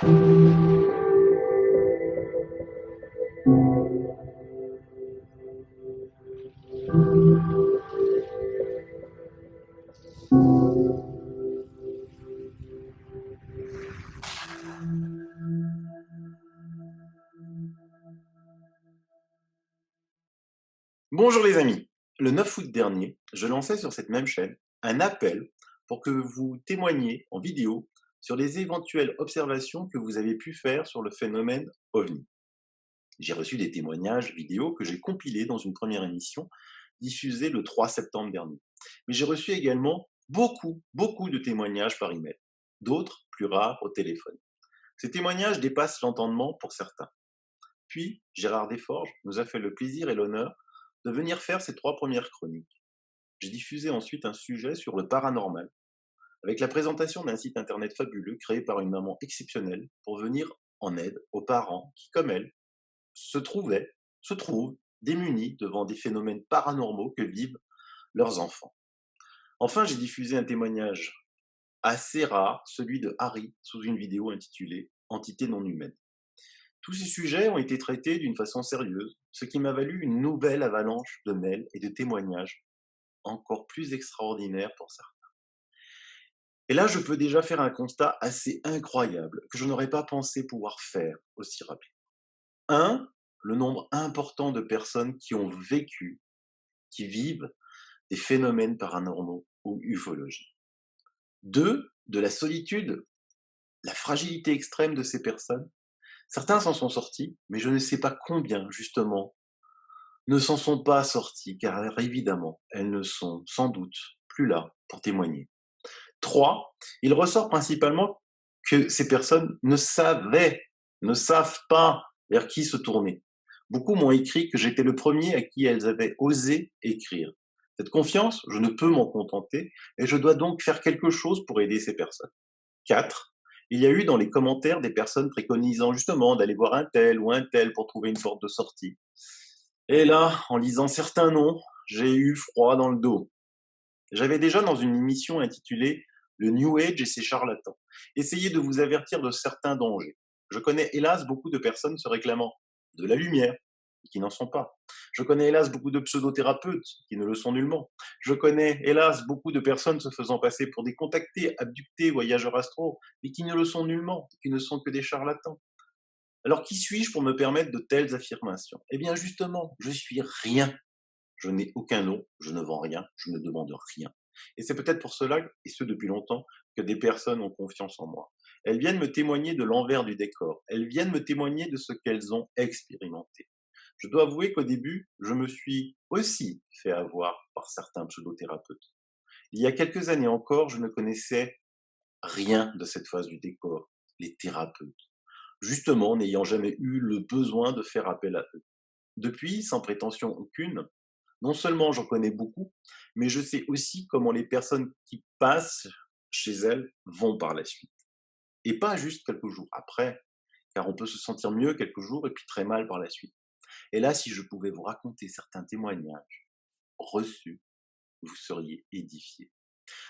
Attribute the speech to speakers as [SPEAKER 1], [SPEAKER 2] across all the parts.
[SPEAKER 1] Bonjour les amis. Le 9 août dernier, je lançais sur cette même chaîne un appel pour que vous témoigniez en vidéo sur les éventuelles observations que vous avez pu faire sur le phénomène OVNI. J'ai reçu des témoignages vidéo que j'ai compilés dans une première émission diffusée le 3 septembre dernier. Mais j'ai reçu également beaucoup de témoignages par email, d'autres plus rares au téléphone. Ces témoignages dépassent l'entendement pour certains. Puis, Gérard Desforges nous a fait le plaisir et l'honneur de venir faire ses 3 premières chroniques. J'ai diffusé ensuite un sujet sur le paranormal, avec la présentation d'un site internet fabuleux créé par une maman exceptionnelle pour venir en aide aux parents qui, comme elle, se trouvent démunis devant des phénomènes paranormaux que vivent leurs enfants. Enfin, j'ai diffusé un témoignage assez rare, celui de Harry, sous une vidéo intitulée Entité non humaine. Tous ces sujets ont été traités d'une façon sérieuse, ce qui m'a valu une nouvelle avalanche de mails et de témoignages encore plus extraordinaires pour certains. Et là, je peux déjà faire un constat assez incroyable que je n'aurais pas pensé pouvoir faire aussi rapidement. Un, le nombre important de personnes qui ont vécu, qui vivent des phénomènes paranormaux ou ufologiques. Deux, de la solitude, la fragilité extrême de ces personnes. Certains s'en sont sortis, mais je ne sais pas combien, justement, ne s'en sont pas sortis, car évidemment, elles ne sont sans doute plus là pour témoigner. 3, il ressort principalement que ces personnes ne savent pas vers qui se tourner. Beaucoup m'ont écrit que j'étais le premier à qui elles avaient osé écrire. Cette confiance, je ne peux m'en contenter et je dois donc faire quelque chose pour aider ces personnes. 4, il y a eu dans les commentaires des personnes préconisant justement d'aller voir un tel ou un tel pour trouver une porte de sortie. Et là, en lisant certains noms, j'ai eu froid dans le dos. J'avais déjà dans une émission intitulée Le New Age et ses charlatans essayé de vous avertir de certains dangers. Je connais hélas beaucoup de personnes se réclamant de la lumière et qui n'en sont pas. Je connais hélas beaucoup de pseudothérapeutes qui ne le sont nullement. Je connais hélas beaucoup de personnes se faisant passer pour des contactés, abductés, voyageurs astraux, mais qui ne le sont nullement, qui ne sont que des charlatans. Alors qui suis-je pour me permettre de telles affirmations? Eh bien justement, je suis rien. Je n'ai aucun nom, je ne vends rien, je ne demande rien. Et c'est peut-être pour cela, et ce depuis longtemps, que des personnes ont confiance en moi. Elles viennent me témoigner de l'envers du décor. Elles viennent me témoigner de ce qu'elles ont expérimenté. Je dois avouer qu'au début, je me suis aussi fait avoir par certains pseudothérapeutes. Il y a quelques années encore, je ne connaissais rien de cette phase du décor, les thérapeutes. Justement, n'ayant jamais eu le besoin de faire appel à eux. Depuis, sans prétention aucune, non seulement j'en connais beaucoup, mais je sais aussi comment les personnes qui passent chez elles vont par la suite. Et pas juste quelques jours après, car on peut se sentir mieux quelques jours et puis très mal par la suite. Et là, si je pouvais vous raconter certains témoignages reçus, vous seriez édifiés.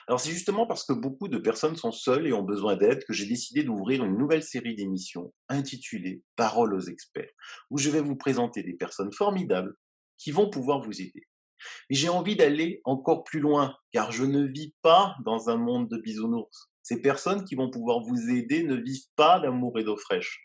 [SPEAKER 1] Alors c'est justement parce que beaucoup de personnes sont seules et ont besoin d'aide que j'ai décidé d'ouvrir une nouvelle série d'émissions intitulée Parole aux experts, où je vais vous présenter des personnes formidables qui vont pouvoir vous aider. Mais j'ai envie d'aller encore plus loin, car je ne vis pas dans un monde de bisounours. Ces personnes qui vont pouvoir vous aider ne vivent pas d'amour et d'eau fraîche.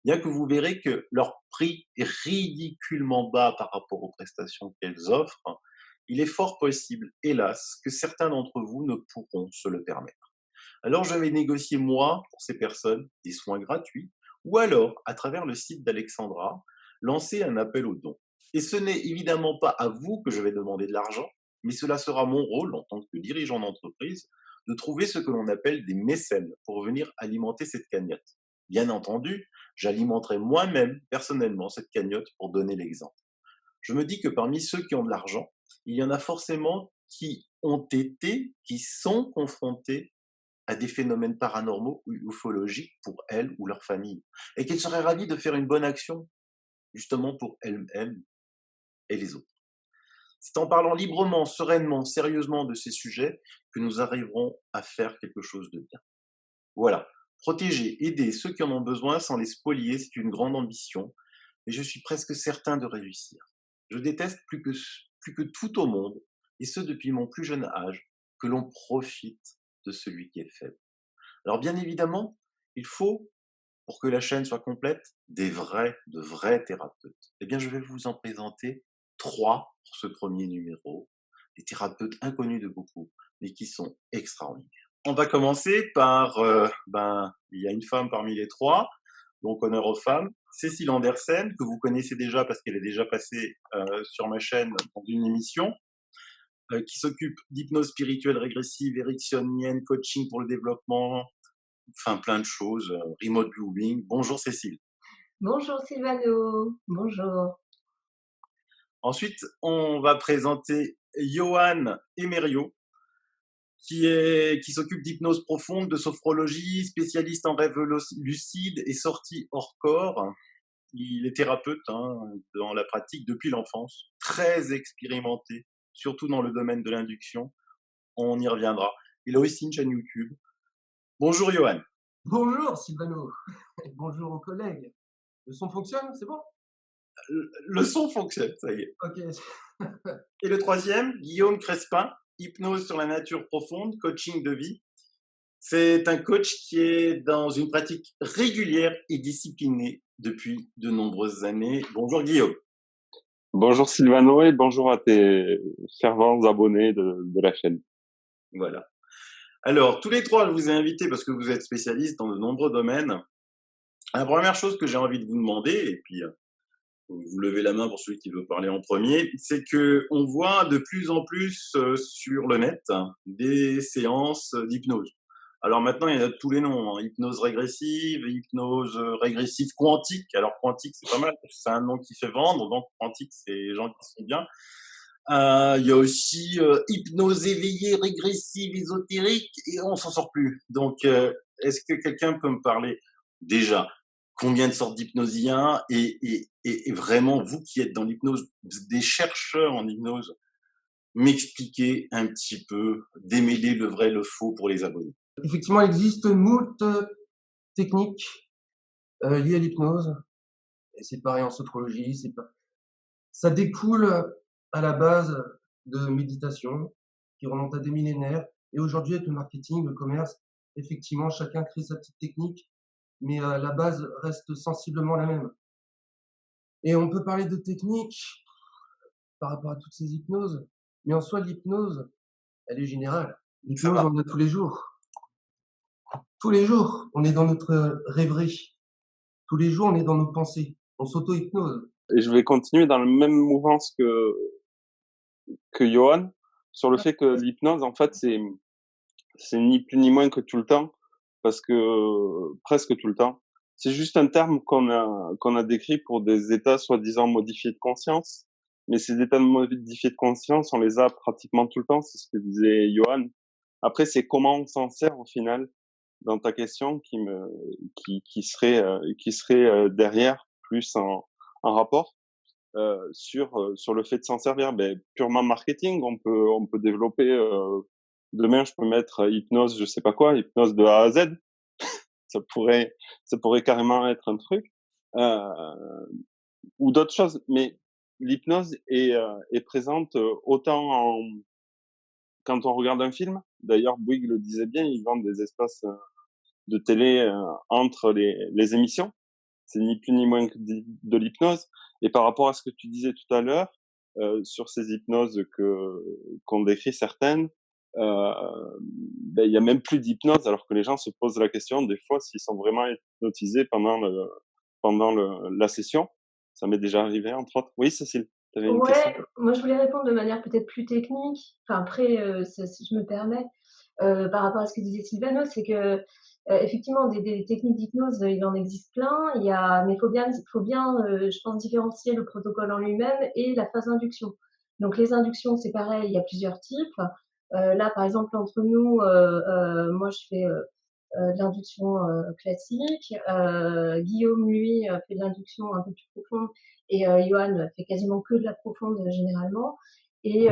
[SPEAKER 1] Bien que vous verrez que leur prix est ridiculement bas par rapport aux prestations qu'elles offrent, il est fort possible, hélas, que certains d'entre vous ne pourront se le permettre. Alors je vais négocier, moi, pour ces personnes, des soins gratuits, ou alors, à travers le site d'Alexandra, lancer un appel aux dons. Et ce n'est évidemment pas à vous que je vais demander de l'argent, mais cela sera mon rôle en tant que dirigeant d'entreprise de trouver ce que l'on appelle des mécènes pour venir alimenter cette cagnotte. Bien entendu, j'alimenterai moi-même personnellement cette cagnotte pour donner l'exemple. Je me dis que parmi ceux qui ont de l'argent, il y en a forcément qui ont été, qui sont confrontés à des phénomènes paranormaux ou ufologiques pour elles ou leur famille, et qu'elles seraient ravies de faire une bonne action, justement pour elles-mêmes et les autres. C'est en parlant librement, sereinement, sérieusement de ces sujets que nous arriverons à faire quelque chose de bien. Voilà, Protéger, aider ceux qui en ont besoin sans les spolier, c'est une grande ambition, et je suis presque certain de réussir. Je déteste plus que tout au monde, et ce depuis mon plus jeune âge, que l'on profite de celui qui est faible. Alors bien évidemment, il faut, pour que la chaîne soit complète, de vrais thérapeutes. Eh bien, je vais vous en présenter 3 pour ce premier numéro, des thérapeutes inconnus de beaucoup, mais qui sont extraordinaires. On va commencer par, il y a une femme parmi les 3, donc honneur aux femmes. Cécile Andersen, que vous connaissez déjà parce qu'elle est déjà passée sur ma chaîne dans une émission, qui s'occupe d'hypnose spirituelle régressive, ericksonienne, coaching pour le développement, enfin plein de choses, remote viewing. Bonjour Cécile.
[SPEAKER 2] Bonjour Silvano, bonjour.
[SPEAKER 1] Ensuite, on va présenter Johan Emerio, qui s'occupe d'hypnose profonde, de sophrologie, spécialiste en rêve lucide et sortie hors corps. Il est thérapeute dans la pratique depuis l'enfance, très expérimenté, surtout dans le domaine de l'induction. On y reviendra. Il a aussi une chaîne YouTube. Bonjour Johan.
[SPEAKER 3] Bonjour Silvano, et bonjour aux collègues. Le son fonctionne, c'est bon?
[SPEAKER 1] Le son fonctionne, ça y est.
[SPEAKER 3] Ok.
[SPEAKER 1] Et le troisième, Guillaume Crespin, hypnose sur la nature profonde, coaching de vie. C'est un coach qui est dans une pratique régulière et disciplinée depuis de nombreuses années. Bonjour Guillaume.
[SPEAKER 4] Bonjour Silvano et bonjour à tes fervents abonnés de la chaîne.
[SPEAKER 1] Voilà. Alors, tous les trois, je vous ai invités parce que vous êtes spécialistes dans de nombreux domaines. La première chose que j'ai envie de vous demander, et puis vous levez la main pour celui qui veut parler en premier, c'est que on voit de plus en plus sur le net des séances d'hypnose. Alors maintenant, il y en a de tous les noms, hypnose régressive quantique. Alors quantique, c'est pas mal, parce que c'est un nom qui fait vendre, donc quantique, c'est les gens qui sont bien. Il y a aussi hypnose éveillée, régressive, ésotérique, et on s'en sort plus. Donc, est-ce que quelqu'un peut me parler déjà combien de sortes d'hypnose il y a et vraiment, vous qui êtes dans l'hypnose, des chercheurs en hypnose, m'expliquer un petit peu, démêler le vrai, le faux pour les abonnés.
[SPEAKER 3] Effectivement, il existe moult techniques liées à l'hypnose. Et c'est pareil en sophrologie. Ça découle à la base de méditation qui remonte à des millénaires. Et aujourd'hui, avec le marketing, le commerce, effectivement, chacun crée sa petite technique, mais la base reste sensiblement la même. Et on peut parler de technique par rapport à toutes ces hypnoses, mais en soi, l'hypnose, elle est générale. L'hypnose, on en a tous les jours. Tous les jours, on est dans notre rêverie. Tous les jours, on est dans nos pensées. On s'auto-hypnose.
[SPEAKER 4] Et je vais continuer dans la même mouvance que Johan sur le fait que l'hypnose, en fait, c'est ni plus ni moins que tout le temps, parce que presque tout le temps. C'est juste un terme qu'on a décrit pour des états soi-disant modifiés de conscience. Mais ces états modifiés de conscience, on les a pratiquement tout le temps. C'est ce que disait Johan. Après, c'est comment on s'en sert au final dans ta question qui serait derrière plus en rapport sur le fait de s'en servir. Ben, purement marketing, on peut développer. Demain, je peux mettre hypnose, je sais pas quoi, hypnose de A à Z. Ça pourrait carrément être un truc ou d'autres choses. Mais l'hypnose est présente autant quand on regarde un film. D'ailleurs, Bouygues le disait bien, ils vendent des espaces de télé entre les émissions. C'est ni plus ni moins que de l'hypnose. Et par rapport à ce que tu disais tout à l'heure sur ces hypnoses qu'on décrit certaines, il y a même plus d'hypnose alors que les gens se posent la question des fois s'ils sont vraiment hypnotisés pendant la session. Ça m'est déjà arrivé entre autres. Oui, Cécile, tu avais une question?
[SPEAKER 2] Ouais, moi je voulais répondre de manière peut-être plus technique, enfin après, si je me permets, par rapport à ce que disait Silvano, c'est que, effectivement des techniques d'hypnose, il en existe plein. Mais il faut bien, je pense différencier le protocole en lui-même et la phase d'induction. Donc les inductions, c'est pareil, il y a plusieurs types. Là, par exemple, entre nous, moi je fais, de l'induction classique. Guillaume, lui, fait de l'induction un peu plus profonde et Johan fait quasiment que de la profonde généralement. Et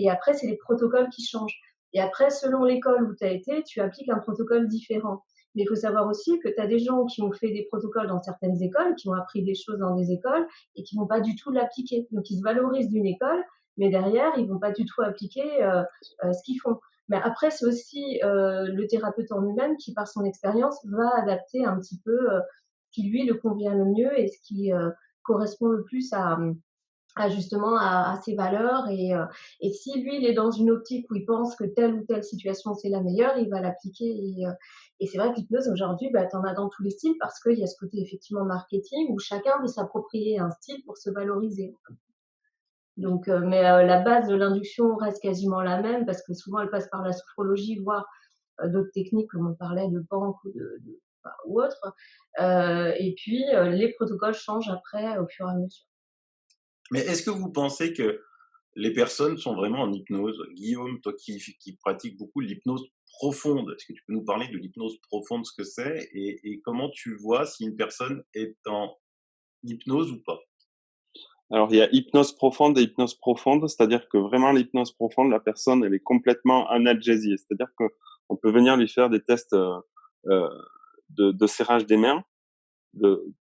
[SPEAKER 2] après, c'est les protocoles qui changent. Et après, selon l'école où tu as été, tu appliques un protocole différent. Mais il faut savoir aussi que tu as des gens qui ont fait des protocoles dans certaines écoles, qui ont appris des choses dans des écoles et qui vont pas du tout l'appliquer. Donc ils se valorisent d'une école, mais derrière, ils vont pas du tout appliquer ce qu'ils font. Mais après, c'est aussi le thérapeute en lui-même qui, par son expérience, va adapter un petit peu ce qui lui le convient le mieux et ce qui correspond le plus à justement à ses valeurs et si lui il est dans une optique où il pense que telle ou telle situation c'est la meilleure, il va l'appliquer et c'est vrai que l'hypnose aujourd'hui, bah, t'en as dans tous les styles parce qu'il y a ce côté effectivement marketing où chacun veut s'approprier un style pour se valoriser. Donc, la base de l'induction reste quasiment la même parce que souvent elle passe par la sophrologie, voire d'autres techniques comme on parlait de banque ou autre. Et puis les protocoles changent après au fur et à mesure.
[SPEAKER 1] Mais est-ce que vous pensez que les personnes sont vraiment en hypnose? Guillaume, toi qui pratiques beaucoup l'hypnose profonde, est-ce que tu peux nous parler de l'hypnose profonde, ce que c'est et comment tu vois si une personne est en hypnose ou pas?
[SPEAKER 4] Alors, il y a hypnose profonde et hypnose profonde, c'est-à-dire que vraiment l'hypnose profonde, la personne, elle est complètement analgésiée. C'est-à-dire que on peut venir lui faire des tests euh, de serrage des mains, de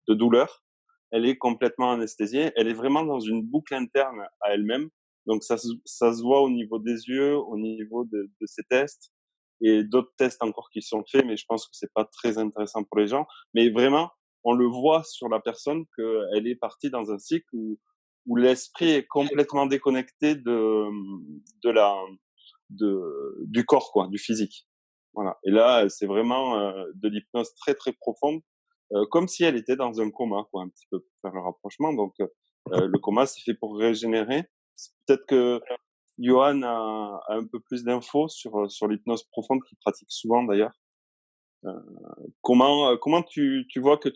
[SPEAKER 4] douleur. Elle est complètement anesthésiée. Elle est vraiment dans une boucle interne à elle-même. Donc, ça se voit au niveau des yeux, au niveau de ces tests et d'autres tests encore qui sont faits, mais je pense que c'est pas très intéressant pour les gens. Mais vraiment, on le voit sur la personne qu'elle est partie dans un cycle où l'esprit est complètement déconnecté de la, du corps, quoi, du physique. Voilà. Et là, c'est vraiment de l'hypnose très, très profonde, comme si elle était dans un coma, quoi, un petit peu pour faire le rapprochement. Donc, le coma, c'est fait pour régénérer. Peut-être que Johan a un peu plus d'infos sur l'hypnose profonde qu'il pratique souvent d'ailleurs. Comment tu vois que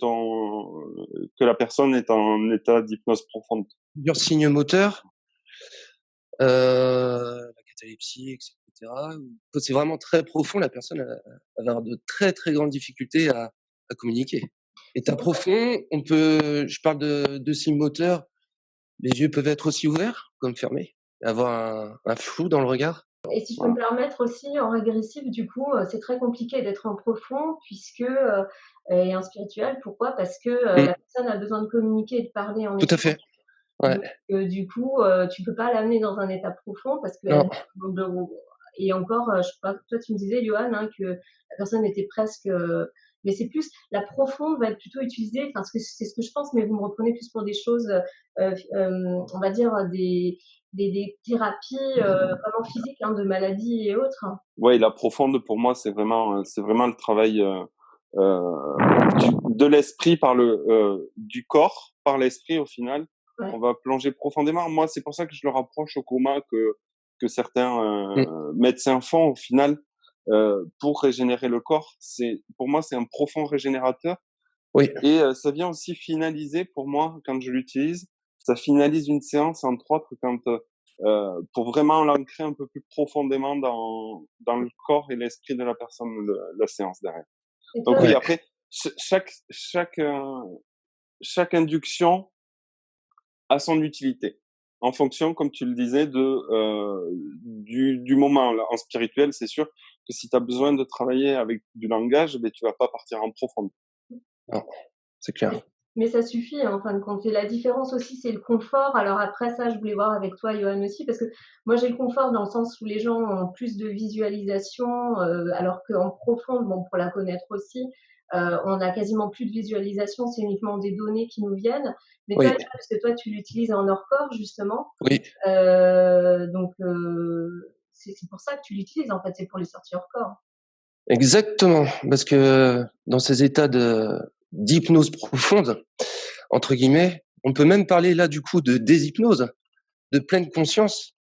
[SPEAKER 4] la personne est en état d'hypnose profonde?
[SPEAKER 3] Plusieurs signes moteurs, la catalepsie, etc. Quand c'est vraiment très profond, la personne va avoir de très très grandes difficultés à communiquer. État profond, je parle de signes moteurs, les yeux peuvent être aussi ouverts comme fermés, avoir un flou dans le regard.
[SPEAKER 2] Et si je peux me permettre aussi, en régressif, du coup, c'est très compliqué d'être en profond puisque et en spirituel. Pourquoi? Parce que la personne a besoin de communiquer et de parler en
[SPEAKER 3] Tout à
[SPEAKER 2] échange.
[SPEAKER 3] fait. Ouais.
[SPEAKER 2] Donc, du coup, tu peux pas l'amener dans un état profond parce que
[SPEAKER 3] Non.
[SPEAKER 2] et encore, je sais pas, toi tu me disais, Johan, hein, que la personne était presque, mais c'est plus la profonde va être plutôt utilisée. Enfin, c'est ce que je pense, mais vous me reprenez plus pour des choses, on va dire des thérapies vraiment physiques, hein, de maladies et autres.
[SPEAKER 4] Ouais, la profonde pour moi, c'est vraiment le travail de l'esprit par du corps par l'esprit au final.
[SPEAKER 2] Ouais.
[SPEAKER 4] On va plonger profondément. Moi, c'est pour ça que je le rapproche au coma que certains médecins font au final pour régénérer le corps. Pour moi, c'est un profond régénérateur.
[SPEAKER 3] Oui.
[SPEAKER 4] Et ça vient aussi finaliser pour moi quand je l'utilise. Ça finalise une séance entre autres quand pour vraiment l'ancrer un peu plus profondément dans le corps et l'esprit de la personne, la séance derrière.
[SPEAKER 2] Et
[SPEAKER 4] Donc
[SPEAKER 2] toi,
[SPEAKER 4] oui, après chaque induction a son utilité en fonction, comme tu le disais, du moment. Là, en spirituel, c'est sûr que si tu as besoin de travailler avec du langage, ben tu vas pas partir en profondeur.
[SPEAKER 3] Non, c'est clair.
[SPEAKER 2] mais ça suffit, hein, en fin de compte. Et la différence aussi, c'est le confort. Alors après ça, je voulais voir avec toi, Johan, aussi, parce que moi, j'ai le confort dans le sens où les gens ont plus de visualisation, alors qu'en profonde, bon, pour la connaître aussi, on a quasiment plus de visualisation, c'est uniquement des données qui nous viennent. Mais
[SPEAKER 3] Oui.
[SPEAKER 2] toi, parce que toi, tu l'utilises en hors-corps, justement.
[SPEAKER 3] Oui.
[SPEAKER 2] Donc, c'est pour ça que tu l'utilises, en fait, c'est pour les sorties hors-corps.
[SPEAKER 3] Exactement, parce que dans ces états d'hypnose profonde, entre guillemets, on peut même parler là du coup de déshypnose, de pleine conscience.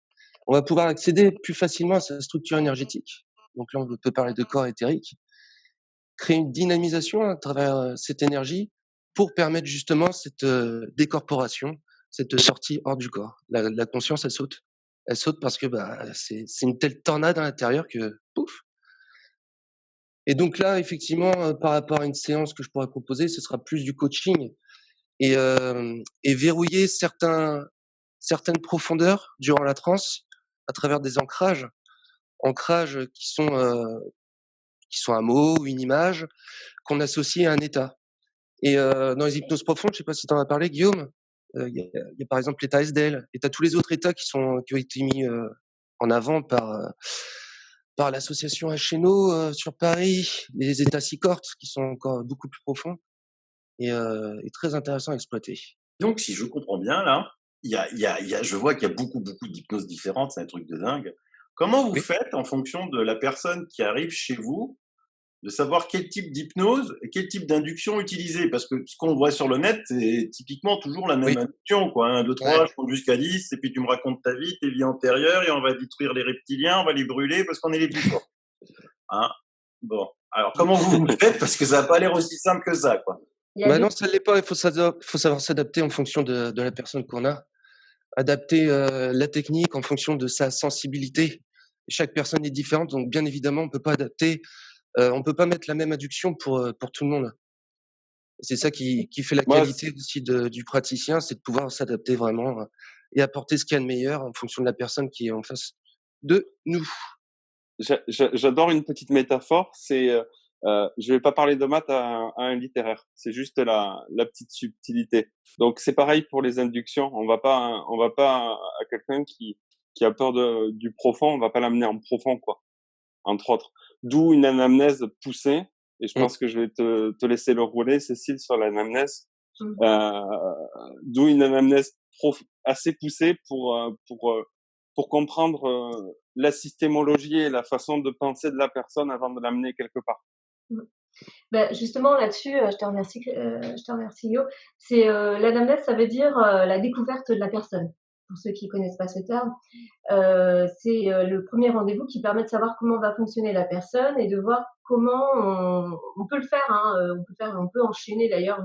[SPEAKER 3] On va pouvoir accéder plus facilement à sa structure énergétique. Donc là, on peut parler de corps éthérique, créer une dynamisation à travers cette énergie pour permettre justement cette décorporation, cette sortie hors du corps. La conscience, elle saute. Elle saute parce que c'est une telle tornade à l'intérieur que pouf. Et donc là, effectivement, par rapport à une séance que je pourrais proposer, ce sera plus du coaching et verrouiller certaines profondeurs durant la transe à travers des ancrages qui sont qui sont un mot ou une image qu'on associe à un état. Et dans les hypnoses profondes, je sais pas si tu en as parlé, Guillaume, il y a par exemple l'état SDL, et tu as tous les autres états qui ont été mis en avant par l'association HNO sur Paris, les états SICORT qui sont encore beaucoup plus profonds et très intéressants à exploiter.
[SPEAKER 1] Donc, si je comprends bien, là, je vois qu'il y a beaucoup d'hypnoses différentes, c'est un truc de dingue. Comment vous
[SPEAKER 3] Oui.
[SPEAKER 1] faites en fonction de la personne qui arrive chez vous, de savoir quel type d'hypnose et quel type d'induction utiliser? Parce que ce qu'on voit sur le net, c'est typiquement toujours la même
[SPEAKER 3] Oui.
[SPEAKER 1] induction, quoi. 1, 2, 3,
[SPEAKER 3] Ouais.
[SPEAKER 1] je compte jusqu'à 10, et puis tu me racontes ta vie, tes vies antérieures, et on va détruire les reptiliens, on va les brûler parce qu'on est les plus forts. Hein? Bon. Alors, comment vous faites? Parce que ça n'a pas l'air aussi simple que ça, quoi.
[SPEAKER 3] Bah non, ça l'est pas. Il faut savoir s'adapter en fonction de la personne qu'on a. Adapter la technique en fonction de sa sensibilité. Chaque personne est différente, donc bien évidemment, on peut pas mettre la même induction pour tout le monde. C'est ça qui fait la
[SPEAKER 4] Moi,
[SPEAKER 3] qualité aussi du praticien, c'est de pouvoir s'adapter vraiment et apporter ce qu'il y a de meilleur en fonction de la personne qui est en face de nous.
[SPEAKER 4] j'adore une petite métaphore. Je vais pas parler de maths à un littéraire. C'est juste la petite subtilité. Donc c'est pareil pour les inductions. On va pas à quelqu'un qui a peur du profond, on va pas l'amener en profond, quoi. Entre autres. D'où une anamnèse poussée. Et je pense que je vais te laisser le rouler, Cécile, sur l'anamnèse. Euh, D'où une anamnèse assez poussée pour comprendre la systémologie et la façon de penser de la personne avant de l'amener quelque part.
[SPEAKER 2] Ben, justement là-dessus, je te remercie Yo. C'est l'anamnèse, ça veut dire la découverte de la personne. Pour ceux qui connaissent pas ce terme, c'est le premier rendez-vous qui permet de savoir comment va fonctionner la personne et de voir comment on peut le faire. Hein, on peut enchaîner d'ailleurs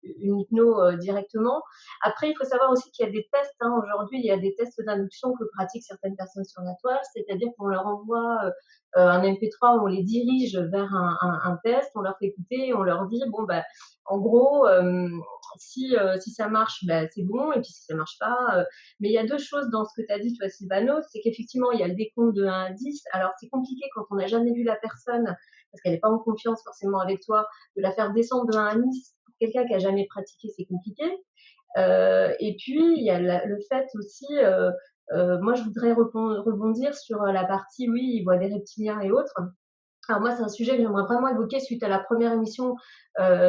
[SPEAKER 2] une hypno directement. Après, il faut savoir aussi qu'il y a des tests. Hein, aujourd'hui, il y a des tests d'induction que pratiquent certaines personnes sur la toile, c'est-à-dire qu'on leur envoie un MP3 où on les dirige vers un test, on leur fait écouter, on leur dit bon bah en gros si ça marche bah, c'est bon et puis si ça marche pas mais il y a deux choses dans ce que tu as dit toi Sylvano, c'est qu'effectivement il y a le décompte de 1 à 10. Alors c'est compliqué quand on n'a jamais vu la personne parce qu'elle n'est pas en confiance forcément avec toi de la faire descendre de 1 à 10. Pour quelqu'un qui a jamais pratiqué c'est compliqué. Et puis il y a le fait aussi moi, je voudrais rebondir sur la partie, oui, ils voient des reptiliens et autres. Alors moi, c'est un sujet que j'aimerais vraiment évoquer suite à la première émission,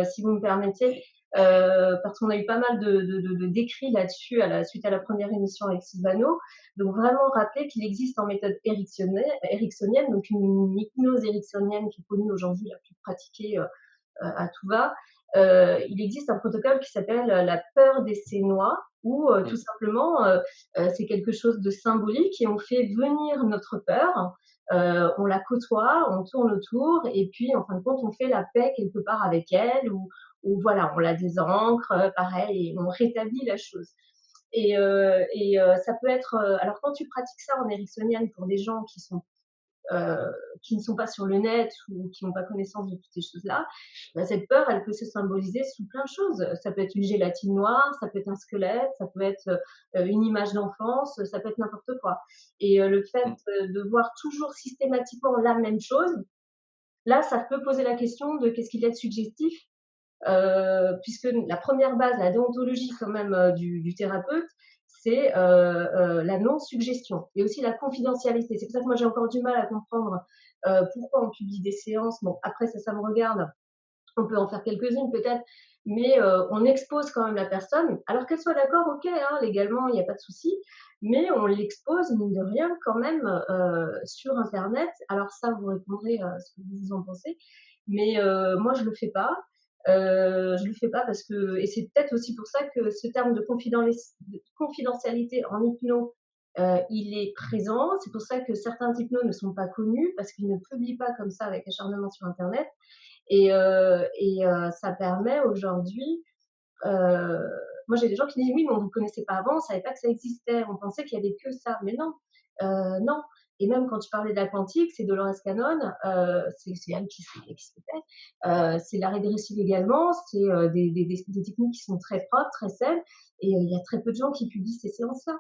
[SPEAKER 2] si vous me permettez, parce qu'on a eu pas mal d'écrits là-dessus suite à la première émission avec Sylvano. Donc vraiment rappeler qu'il existe en méthode ericksonienne, donc une hypnose ericksonienne qui est connue aujourd'hui, la plus pratiquée à tout va. Il existe un protocole qui s'appelle la peur des Sénois, où tout simplement c'est quelque chose de symbolique et on fait venir notre peur, on la côtoie, on tourne autour et puis en fin de compte on fait la paix quelque part avec elle ou voilà on la désancre, pareil et on rétablit la chose. Et ça peut être alors quand tu pratiques ça en ericksonienne pour des gens qui ne sont pas sur le net ou qui n'ont pas connaissance de toutes ces choses-là, bah, cette peur, elle peut se symboliser sous plein de choses. Ça peut être une gélatine noire, ça peut être un squelette, ça peut être une image d'enfance, ça peut être n'importe quoi. Et le fait de voir toujours systématiquement la même chose, là, ça peut poser la question de qu'est-ce qu'il y a de suggestif, puisque la première base, la déontologie quand même du thérapeute, c'est la non-suggestion et aussi la confidentialité. C'est pour ça que moi j'ai encore du mal à comprendre pourquoi on publie des séances. Bon, après ça me regarde. On peut en faire quelques-unes peut-être, mais on expose quand même la personne. Alors qu'elle soit d'accord, ok, hein, légalement, il n'y a pas de souci, mais on l'expose, mine de rien, quand même, sur Internet. Alors ça, vous répondrez ce que vous en pensez, mais moi, je le fais pas. Je le fais pas parce que, et c'est peut-être aussi pour ça que ce terme de confidentialité en hypno, il est présent. C'est pour ça que certains hypnos ne sont pas connus parce qu'ils ne publient pas comme ça avec acharnement sur Internet. Et ça permet aujourd'hui, moi j'ai des gens qui disent oui, mais on ne vous connaissait pas avant, on ne savait pas que ça existait, on pensait qu'il n'y avait que ça. Mais non, non. Et même quand tu parlais de la quantique, c'est Dolores Cannon, c'est elle qui s'est fait. C'est la régressive également, c'est des techniques qui sont très propres, très saines, et il y a très peu de gens qui publient ces séances-là.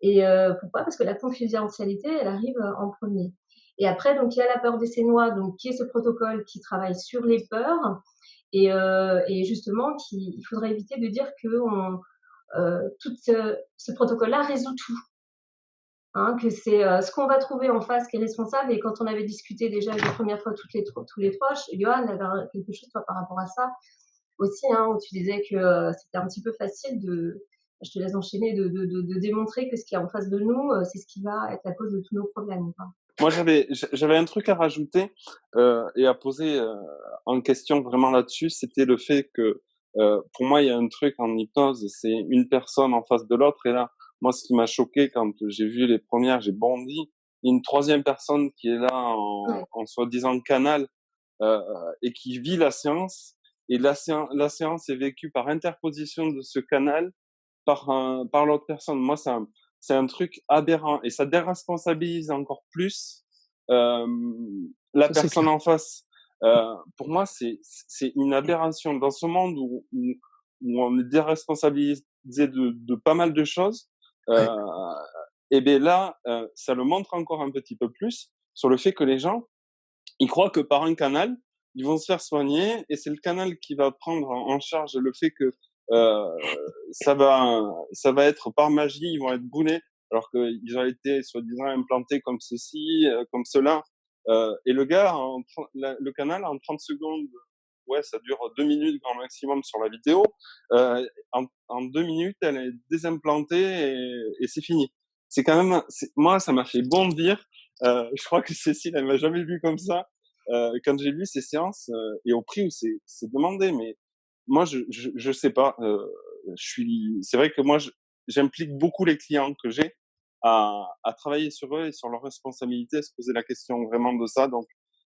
[SPEAKER 2] Et pourquoi? Parce que la confidentialité, elle arrive en premier. Et après, donc, il y a la peur des Sénois, donc, qui est ce protocole qui travaille sur les peurs. Et justement, il faudrait éviter de dire que tout ce protocole-là résout tout. Hein, que c'est ce qu'on va trouver en face qui est responsable. Et quand on avait discuté déjà les premières fois tous les trois, Johan avait quelque chose toi, par rapport à ça aussi, hein, où tu disais que c'était un petit peu facile je te laisse enchaîner, de démontrer que ce qui est en face de nous, c'est ce qui va être la cause de tous nos problèmes. Quoi.
[SPEAKER 4] Moi, j'avais un truc à rajouter et à poser en question vraiment là-dessus. C'était le fait que, pour moi, il y a un truc en hypnose, c'est une personne en face de l'autre. Et là, moi, ce qui m'a choqué quand j'ai vu les premières, j'ai bondi. Il y a une troisième personne qui est là
[SPEAKER 2] Ouais.
[SPEAKER 4] en soi-disant canal euh, et qui vit la séance. Et la séance est vécue par interposition de ce canal par l'autre personne. Moi, c'est un truc aberrant et ça déresponsabilise encore plus la
[SPEAKER 3] Ça, c'est
[SPEAKER 4] personne
[SPEAKER 3] clair.
[SPEAKER 4] en face. Pour moi, c'est une aberration dans ce monde où on est déresponsabilisé de pas mal de choses.
[SPEAKER 3] Ouais.
[SPEAKER 4] Et bien là, ça le montre encore un petit peu plus sur le fait que les gens, ils croient que par un canal, ils vont se faire soigner et c'est le canal qui va prendre en charge le fait que euh, ça va être par magie, ils vont être brûlés alors qu'ils ont été soi-disant implantés comme ceci, comme cela. Et le gars, le canal en 30 secondes, ouais, ça dure 2 minutes grand maximum sur la vidéo. En 2 minutes, elle est désimplantée et c'est fini. C'est quand même, moi, ça m'a fait bondir. Je crois que Cécile, elle m'a jamais vu comme ça. Quand j'ai vu ces séances et au prix où c'est demandé, mais moi, je sais pas. C'est vrai que moi, j'implique beaucoup les clients que j'ai à travailler sur eux et sur leurs responsabilités, à se poser la question vraiment de ça. Donc,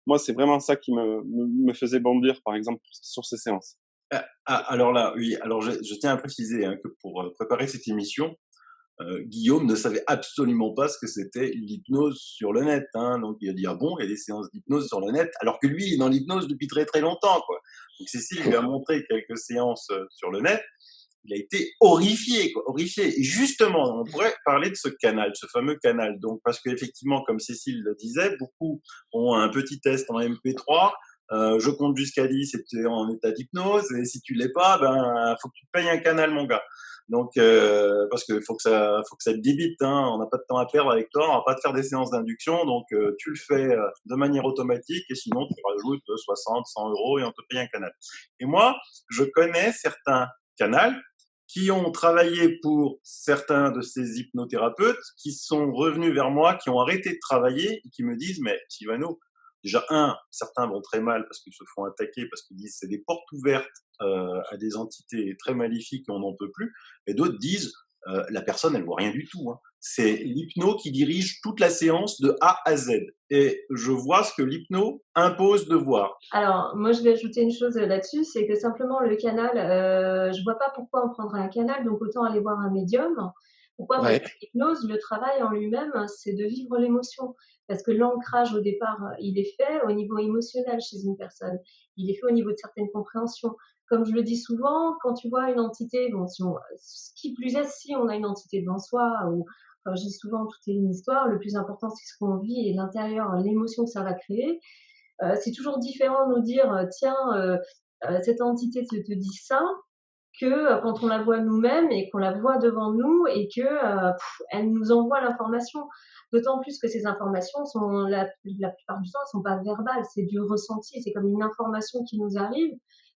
[SPEAKER 4] moi, c'est vraiment ça qui me faisait bondir, par exemple, sur ces séances.
[SPEAKER 1] Alors là, oui, alors je tiens à préciser hein, que pour préparer cette émission, Guillaume ne savait absolument pas ce que c'était l'hypnose sur le net. Hein. Donc il a dit ah bon, il y a des séances d'hypnose sur le net, alors que lui il est dans l'hypnose depuis très très longtemps. Quoi. Donc Cécile lui a montré quelques séances sur le net. Il a été horrifié, quoi, horrifié. Et justement, on pourrait parler de ce canal, ce fameux canal. Donc parce qu'effectivement, comme Cécile le disait, beaucoup ont un petit test en MP3. Je compte jusqu'à 10 et tu es en état d'hypnose. Et si tu l'es pas, ben faut que tu te payes un canal, mon gars. Donc parce que faut que ça te débite. Hein. On n'a pas de temps à perdre avec toi. On va pas te faire des séances d'induction. Donc tu le fais de manière automatique et sinon tu rajoutes 60, 100 euros et on te paye un canal. Et moi, je connais certains canals qui ont travaillé pour certains de ces hypnothérapeutes, qui sont revenus vers moi, qui ont arrêté de travailler et qui me disent, mais Sylvano, déjà, certains vont très mal parce qu'ils se font attaquer, parce qu'ils disent c'est des portes ouvertes à des entités très maléfiques et on n'en peut plus. Et d'autres disent la personne, elle voit rien du tout. Hein. C'est l'hypno qui dirige toute la séance de A à Z. Et je vois ce que l'hypno impose de voir.
[SPEAKER 2] Alors, moi, je vais ajouter une chose là-dessus, c'est que simplement le canal, je vois pas pourquoi on prendrait un canal, donc autant aller voir un médium. Pourquoi? Parce
[SPEAKER 3] Ouais.
[SPEAKER 2] que l'hypnose, le travail en lui-même, c'est de vivre l'émotion. Parce que l'ancrage au départ, il est fait au niveau émotionnel chez une personne. Il est fait au niveau de certaines compréhensions. Comme je le dis souvent, quand tu vois une entité, bon, qui plus est, si on a une entité devant soi, ou comme je dis souvent, tout est une histoire, le plus important, c'est ce qu'on vit et l'intérieur, l'émotion que ça va créer. C'est toujours différent de nous dire, tiens, cette entité te dit ça, que quand on la voit nous-mêmes et qu'on la voit devant nous et que elle nous envoie l'information. D'autant plus que ces informations sont la plupart du temps, elles sont pas verbales, c'est du ressenti, c'est comme une information qui nous arrive.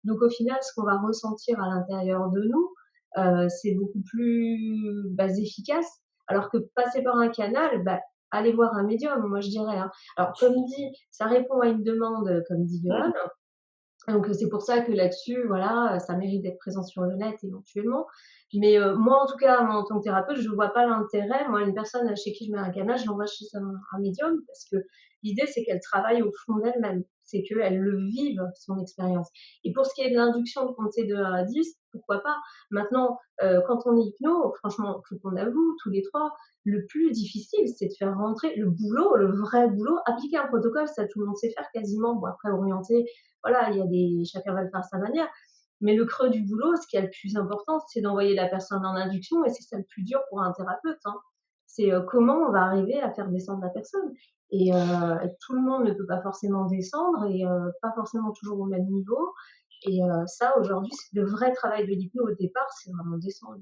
[SPEAKER 2] Donc au final, ce qu'on va ressentir à l'intérieur de nous, c'est beaucoup plus efficace. Alors que passer par un canal, aller voir un médium, moi je dirais. Hein. Alors comme dit, ça répond à une demande, comme dit Johan. Donc c'est pour ça que là-dessus, voilà, ça mérite d'être présent sur le net éventuellement. Mais moi, en tout cas, moi, en tant que thérapeute, je ne vois pas l'intérêt. Moi, une personne chez qui je mets un canal, je l'envoie chez un médium parce que l'idée, c'est qu'elle travaille au fond d'elle-même. C'est qu'elle le vive, son expérience. Et pour ce qui est de l'induction de compter de 1 à 10, pourquoi pas. Maintenant, quand on est hypno, franchement, faut qu'on avoue, tous les trois, le plus difficile, c'est de faire rentrer le boulot, le vrai boulot. Appliquer un protocole, ça, tout le monde sait faire quasiment. Bon, après, orienter, voilà, chacun va le faire à sa manière. Mais le creux du boulot, ce qui est le plus important, c'est d'envoyer la personne en induction et c'est ça le plus dur pour un thérapeute. Hein. C'est comment on va arriver à faire descendre la personne. et tout le monde ne peut pas forcément descendre et pas forcément toujours au même niveau. Et ça, aujourd'hui, c'est le vrai travail de l'hypno au départ, c'est vraiment descendre,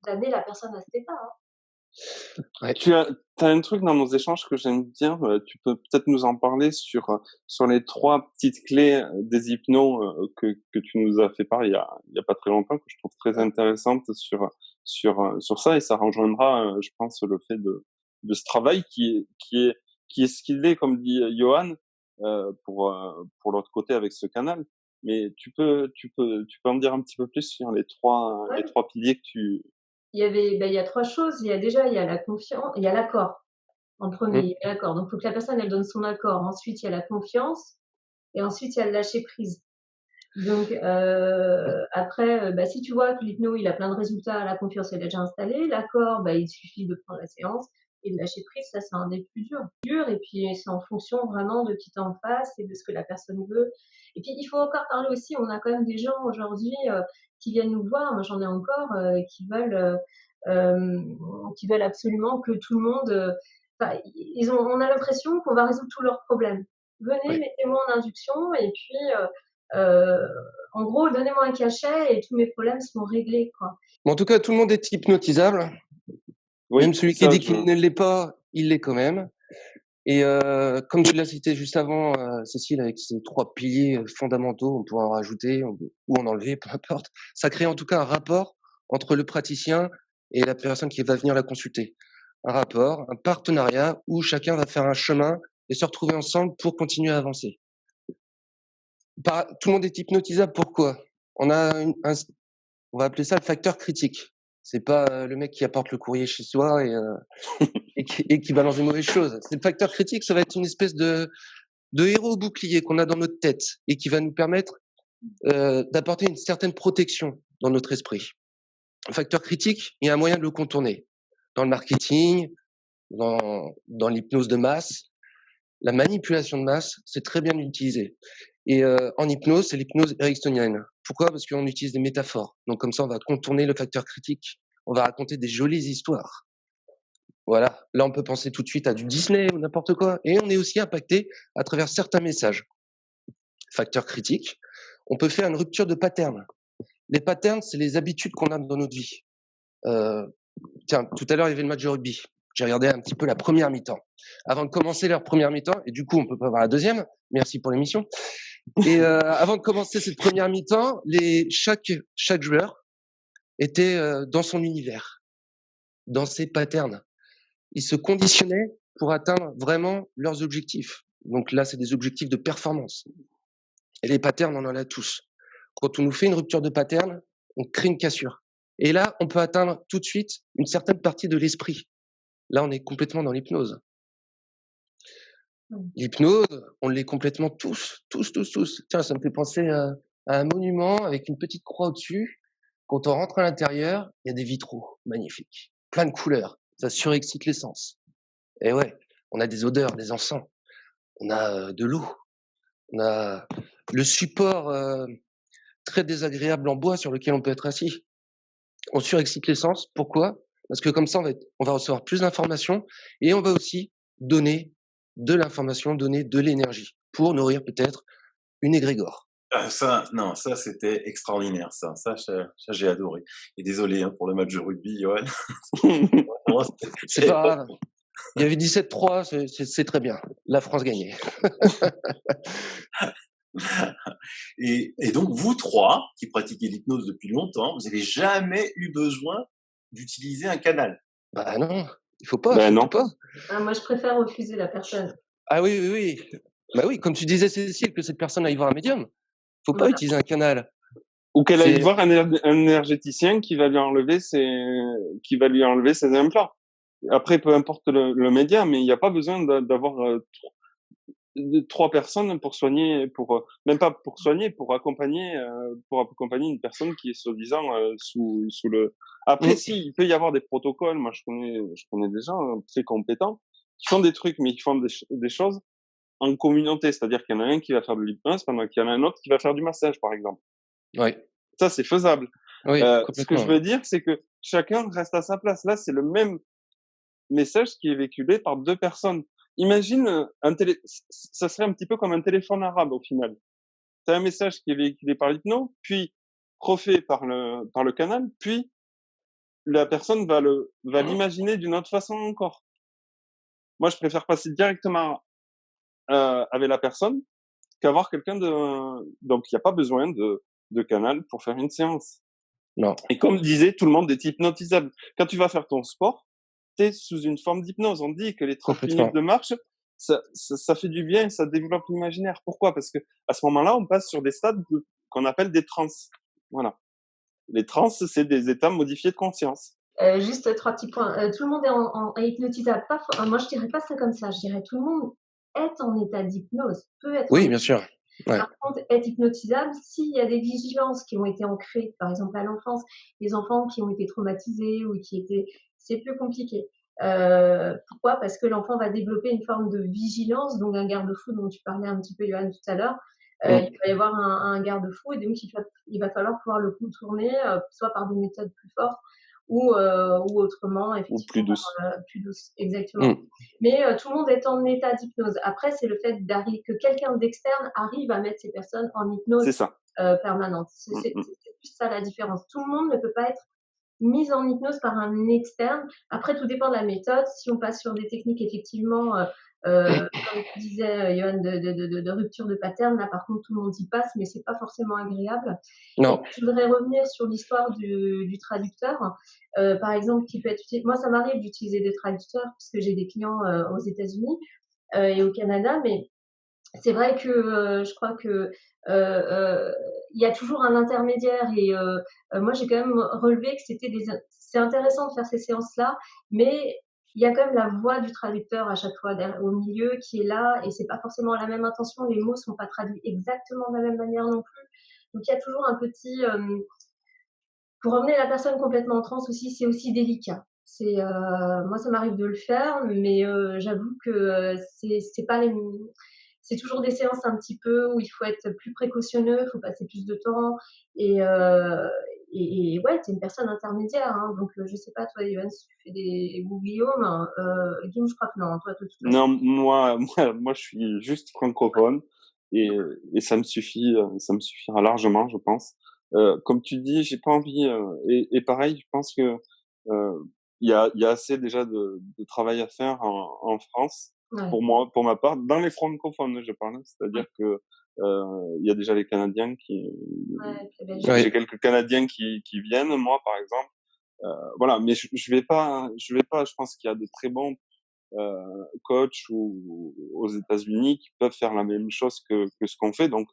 [SPEAKER 2] d'amener la personne à cet état.
[SPEAKER 3] Ouais.
[SPEAKER 4] Tu as un truc dans nos échanges que j'aime bien, tu peux peut-être nous en parler sur les 3 petites clés des hypnos que tu nous as fait part il y a pas très longtemps, que je trouve très intéressantes sur ça, et ça rejoindra, je pense, le fait de ce travail qui est ce qu'il est, comme dit Johan, pour l'autre côté avec ce canal. Mais tu peux en dire un petit peu plus sur les
[SPEAKER 2] Ouais.
[SPEAKER 4] 3 piliers que tu...
[SPEAKER 2] Il y a 3 choses. Il y a la confiance, il y a l'accord. En premier,
[SPEAKER 3] Mmh.
[SPEAKER 2] il y a l'accord. Donc, il faut que la personne, elle donne son accord. Ensuite, il y a la confiance et ensuite, il y a le lâcher prise. Donc, après, si tu vois que l'hypno, il a plein de résultats, la confiance, elle est déjà installée. L'accord, il suffit de prendre la séance et de lâcher prise, ça, c'est un des plus durs. Et puis, c'est en fonction vraiment de qui t'es en face et de ce que la personne veut. Et puis, il faut encore parler aussi, on a quand même des gens aujourd'hui qui viennent nous voir, moi j'en ai encore, qui veulent absolument que tout le monde, on a l'impression qu'on va résoudre tous leurs problèmes. Venez,
[SPEAKER 3] Ouais.
[SPEAKER 2] mettez-moi en induction et puis, euh, en gros, donnez-moi un cachet et tous mes problèmes seront réglés, quoi.
[SPEAKER 3] Mais en tout cas, tout le monde est hypnotisable.
[SPEAKER 4] Oui,
[SPEAKER 3] Même celui qui
[SPEAKER 4] ça,
[SPEAKER 3] dit qu'il ne l'est pas, il l'est quand même. Et comme tu l'as cité juste avant, Cécile, avec ces 3 piliers fondamentaux, on pourra en rajouter ou en enlever, peu importe. Ça crée en tout cas un rapport entre le praticien et la personne qui va venir la consulter. Un rapport, un partenariat où chacun va faire un chemin et se retrouver ensemble pour continuer à avancer. Tout le monde est hypnotisable. Pourquoi? On a on va appeler ça le facteur critique. C'est pas le mec qui apporte le courrier chez soi et qui balance des mauvaises choses. C'est le facteur critique, ça va être une espèce de héros bouclier qu'on a dans notre tête et qui va nous permettre d'apporter une certaine protection dans notre esprit. Le facteur critique, il y a un moyen de le contourner. Dans le marketing, dans l'hypnose de masse, la manipulation de masse, c'est très bien utilisé. Et en hypnose, c'est l'hypnose ericksonienne. Pourquoi? Parce qu'on utilise des métaphores. Donc comme ça, on va contourner le facteur critique. On va raconter des jolies histoires. Voilà. Là, on peut penser tout de suite à du Disney ou n'importe quoi. Et on est aussi impacté à travers certains messages. Facteur critique. On peut faire une rupture de pattern. Les patterns, c'est les habitudes qu'on a dans notre vie. Tiens, tout à l'heure, il y avait le match de rugby. J'ai regardé un petit peu la première mi-temps. Avant de commencer leur première mi-temps, et du coup, on peut pas voir la deuxième. Merci pour l'émission. Et avant de commencer cette première mi-temps, chaque joueur était dans son univers, dans ses patterns. Ils se conditionnaient pour atteindre vraiment leurs objectifs. Donc là, c'est des objectifs de performance. Et les patterns, on en a tous. Quand on nous fait une rupture de pattern, on crée une cassure. Et là, on peut atteindre tout de suite une certaine partie de l'esprit. Là, on est complètement dans l'hypnose. L'hypnose, on l'est complètement tous. Tiens, ça me fait penser à un monument avec une petite croix au-dessus. Quand on rentre à l'intérieur, il y a des vitraux magnifiques, plein de couleurs. Ça surexcite les sens. Et ouais, on a des odeurs, des encens. On a de l'eau. On a le support très désagréable en bois sur lequel on peut être assis. On surexcite les sens. Pourquoi? Parce que comme ça, on va recevoir plus d'informations et on va aussi donner de l'information, donner de l'énergie pour nourrir peut-être une égrégore.
[SPEAKER 1] Ah, ça, non, ça c'était extraordinaire, ça j'ai adoré. Et désolé pour le match de rugby, Johan. Vraiment,
[SPEAKER 3] C'est pas grave. Il y avait 17-3, c'est très bien. La France gagnait.
[SPEAKER 1] Et donc, vous 3, qui pratiquez l'hypnose depuis longtemps, vous n'avez jamais eu besoin d'utiliser un canal.
[SPEAKER 3] Bah non, il faut pas,
[SPEAKER 4] Ben
[SPEAKER 3] surtout
[SPEAKER 4] non.
[SPEAKER 3] pas.
[SPEAKER 2] Ah, moi, je préfère refuser la personne.
[SPEAKER 3] Ah oui. Bah oui, comme tu disais, Cécile, que cette personne aille voir un médium. Faut pas
[SPEAKER 2] Voilà.
[SPEAKER 3] utiliser un canal.
[SPEAKER 4] Ou qu'elle aille
[SPEAKER 3] C'est-
[SPEAKER 4] voir un énergéticien qui va lui enlever ses implants. Après, peu importe le média, mais il n'y a pas besoin d'avoir 3 personnes pour soigner, même pas pour soigner, pour accompagner une personne qui est soi-disant sous le. Après,
[SPEAKER 3] Mm.
[SPEAKER 4] si, il peut y avoir des protocoles. Moi, je connais des gens très compétents qui font des trucs, mais qui font des choses en communauté. C'est-à-dire qu'il y en a un qui va faire de l'hypnose pendant qu'il y en a un autre qui va faire du massage, par exemple.
[SPEAKER 3] Ouais.
[SPEAKER 4] Ça, c'est faisable.
[SPEAKER 3] Oui,
[SPEAKER 4] Ce que je
[SPEAKER 3] complètement.
[SPEAKER 4] veux dire, c'est que chacun reste à sa place. Là, c'est le même message qui est véhiculé par 2 personnes. imagine ça serait un petit peu comme un téléphone arabe au final. Tu as un message qui est véhiculé par l'hypno, puis refait par le canal, puis la personne va l'imaginer d'une autre façon encore. Moi, je préfère passer directement avec la personne qu'avoir quelqu'un donc il n'y a pas besoin de canal pour faire une séance.
[SPEAKER 3] Non.
[SPEAKER 4] Et comme disait, tout le monde est hypnotisable. Quand tu vas faire ton sport, tu es sous une forme d'hypnose. On dit que les 30 minutes de marche, ça fait du bien, ça développe l'imaginaire. Pourquoi? Parce que à ce moment-là, on passe sur des stades qu'on appelle des trans. Voilà. Les trans, c'est des états modifiés de conscience.
[SPEAKER 2] Juste 3 petits points. Tout le monde est hypnotisable. Moi, je dirais pas ça comme ça. Je dirais tout le monde est en état d'hypnose. Peut être.
[SPEAKER 3] Oui, bien sûr. Ouais.
[SPEAKER 2] Par contre, être hypnotisable s'il y a des vigilances qui ont été ancrées, par exemple à l'enfance, des enfants qui ont été traumatisés ou c'est plus compliqué. Pourquoi? Parce que l'enfant va développer une forme de vigilance, donc un garde-fou dont tu parlais un petit peu, Johan, tout à l'heure. Il va y avoir un garde-fou et donc il va falloir pouvoir le contourner, soit par des méthodes plus fortes ou autrement, effectivement.
[SPEAKER 4] Ou plus douce.
[SPEAKER 2] Plus douce, exactement. Mais tout le monde est en état d'hypnose. Après, c'est le fait que quelqu'un d'externe arrive à mettre ces personnes en hypnose permanente. C'est plus ça la différence. Tout le monde ne peut pas être mise en hypnose par un externe. Après, tout dépend de la méthode. Si on passe sur des techniques, effectivement, comme tu disais, Johan, de rupture de pattern, là, par contre, tout le monde y passe, mais c'est pas forcément agréable.
[SPEAKER 3] Non.
[SPEAKER 2] Et je voudrais revenir sur l'histoire du traducteur. Par exemple, qui peut être utilisé. Moi, ça m'arrive d'utiliser des traducteurs puisque j'ai des clients aux États-Unis et au Canada, mais c'est vrai que je crois que il y a toujours un intermédiaire et moi j'ai quand même relevé que c'est intéressant de faire ces séances-là, mais il y a quand même la voix du traducteur à chaque fois au milieu qui est là et c'est pas forcément la même intention, les mots sont pas traduits exactement de la même manière non plus. Donc il y a toujours un petit pour emmener la personne complètement en transe aussi, c'est aussi délicat. Moi ça m'arrive de le faire, mais j'avoue que c'est pas les c'est toujours des séances un petit peu où il faut être plus précautionneux, il faut passer plus de temps et ouais, tu es une personne intermédiaire, hein, donc je sais pas toi Yoann si tu fais des ou Guillaume, Guillaume je crois que non, toi de toute façon.
[SPEAKER 4] Non, moi je suis juste francophone et ça me suffira largement, je pense. Comme tu dis, j'ai pas envie et pareil, je pense que il y a assez déjà de travail à faire en France.
[SPEAKER 2] Ouais.
[SPEAKER 4] Pour ma part, dans les francophones, je parle, c'est-à-dire que il y a déjà les Canadiens j'ai quelques Canadiens qui viennent, moi par exemple. Voilà, mais je vais pas, je pense qu'il y a de très bons coachs ou aux États-Unis qui peuvent faire la même chose que ce qu'on fait. Donc,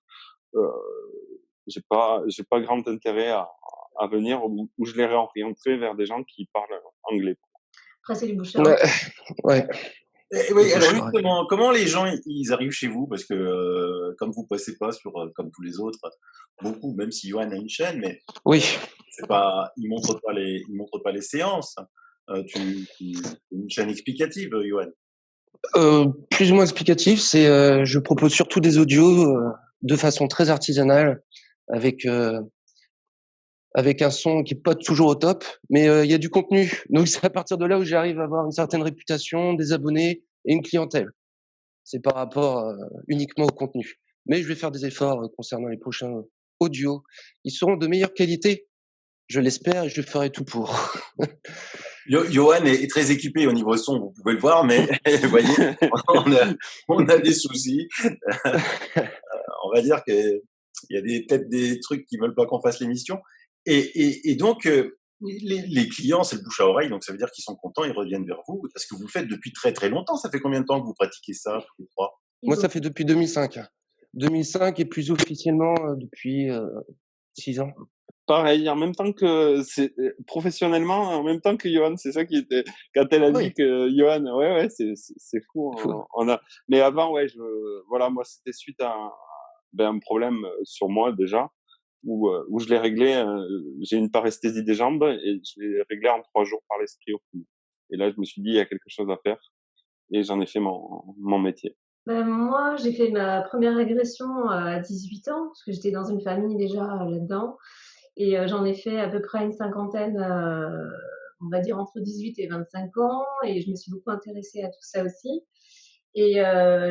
[SPEAKER 4] j'ai pas grand intérêt à venir où je les réorienterai vers des gens qui parlent anglais.
[SPEAKER 2] Après, c'est les bouchons.
[SPEAKER 3] Ouais.
[SPEAKER 1] Oui, alors justement, comment les gens ils arrivent chez vous? Parce que comme vous passez pas sur comme tous les autres, beaucoup, même si Johan a une chaîne, mais
[SPEAKER 3] oui,
[SPEAKER 1] c'est pas, il montre pas les séances. Une chaîne explicative, Johan.
[SPEAKER 3] Plus ou moins explicatif, je propose surtout des audios de façon très artisanale, avec un son qui est pas toujours au top, mais il y a du contenu. Donc c'est à partir de là où j'arrive à avoir une certaine réputation, des abonnés et une clientèle. C'est par rapport uniquement au contenu. Mais je vais faire des efforts concernant les prochains audios. Ils seront de meilleure qualité, je l'espère, et je ferai tout pour.
[SPEAKER 1] Johan est très équipé au niveau son, vous pouvez le voir, mais vous voyez, on a des soucis. On va dire qu'il y a peut-être des trucs qui veulent pas qu'on fasse l'émission. Et donc, les clients, c'est le bouche à oreille, donc ça veut dire qu'ils sont contents, ils reviennent vers vous, parce que vous le faites depuis très très longtemps. Ça fait combien de temps que vous pratiquez ça, tous les trois?
[SPEAKER 3] Moi, ça fait depuis 2005. 2005 et plus officiellement depuis 6 ans.
[SPEAKER 4] Pareil, en même temps que professionnellement, en même temps que Johan, c'est ça qui était quand elle a dit que Johan, ouais, c'est fou. Mais avant, ouais, voilà, moi c'était suite à un problème sur moi déjà où je l'ai réglé. J'ai une paresthésie des jambes et je l'ai réglé en 3 jours par l'esprit au final. Et là, je me suis dit il y a quelque chose à faire et j'en ai fait mon métier.
[SPEAKER 2] Moi, j'ai fait ma première régression à 18 ans, parce que j'étais dans une famille déjà là-dedans. Et j'en ai fait à peu près une cinquantaine, on va dire entre 18 et 25 ans. Et je me suis beaucoup intéressée à tout ça aussi. Et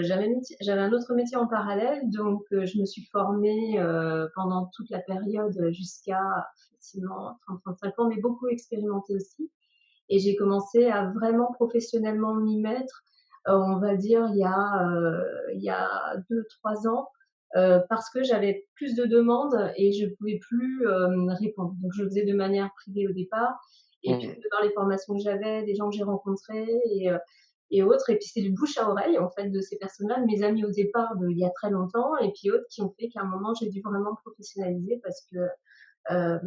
[SPEAKER 2] j'avais un autre métier en parallèle, donc je me suis formée pendant toute la période jusqu'à facilement 30-35 ans, mais beaucoup expérimenté aussi. Et j'ai commencé à vraiment professionnellement m'y mettre, on va dire il y a 2-3 ans, parce que j'avais plus de demandes et je pouvais plus répondre. Donc je le faisais de manière privée au départ, et puis
[SPEAKER 3] Mmh.
[SPEAKER 2] de par les formations que j'avais, des gens que j'ai rencontrés et autres, et puis c'est du bouche à oreille en fait de ces personnes-là, de mes amis au départ il y a très longtemps, et puis autres qui ont fait qu'à un moment j'ai dû vraiment professionnaliser parce que euh,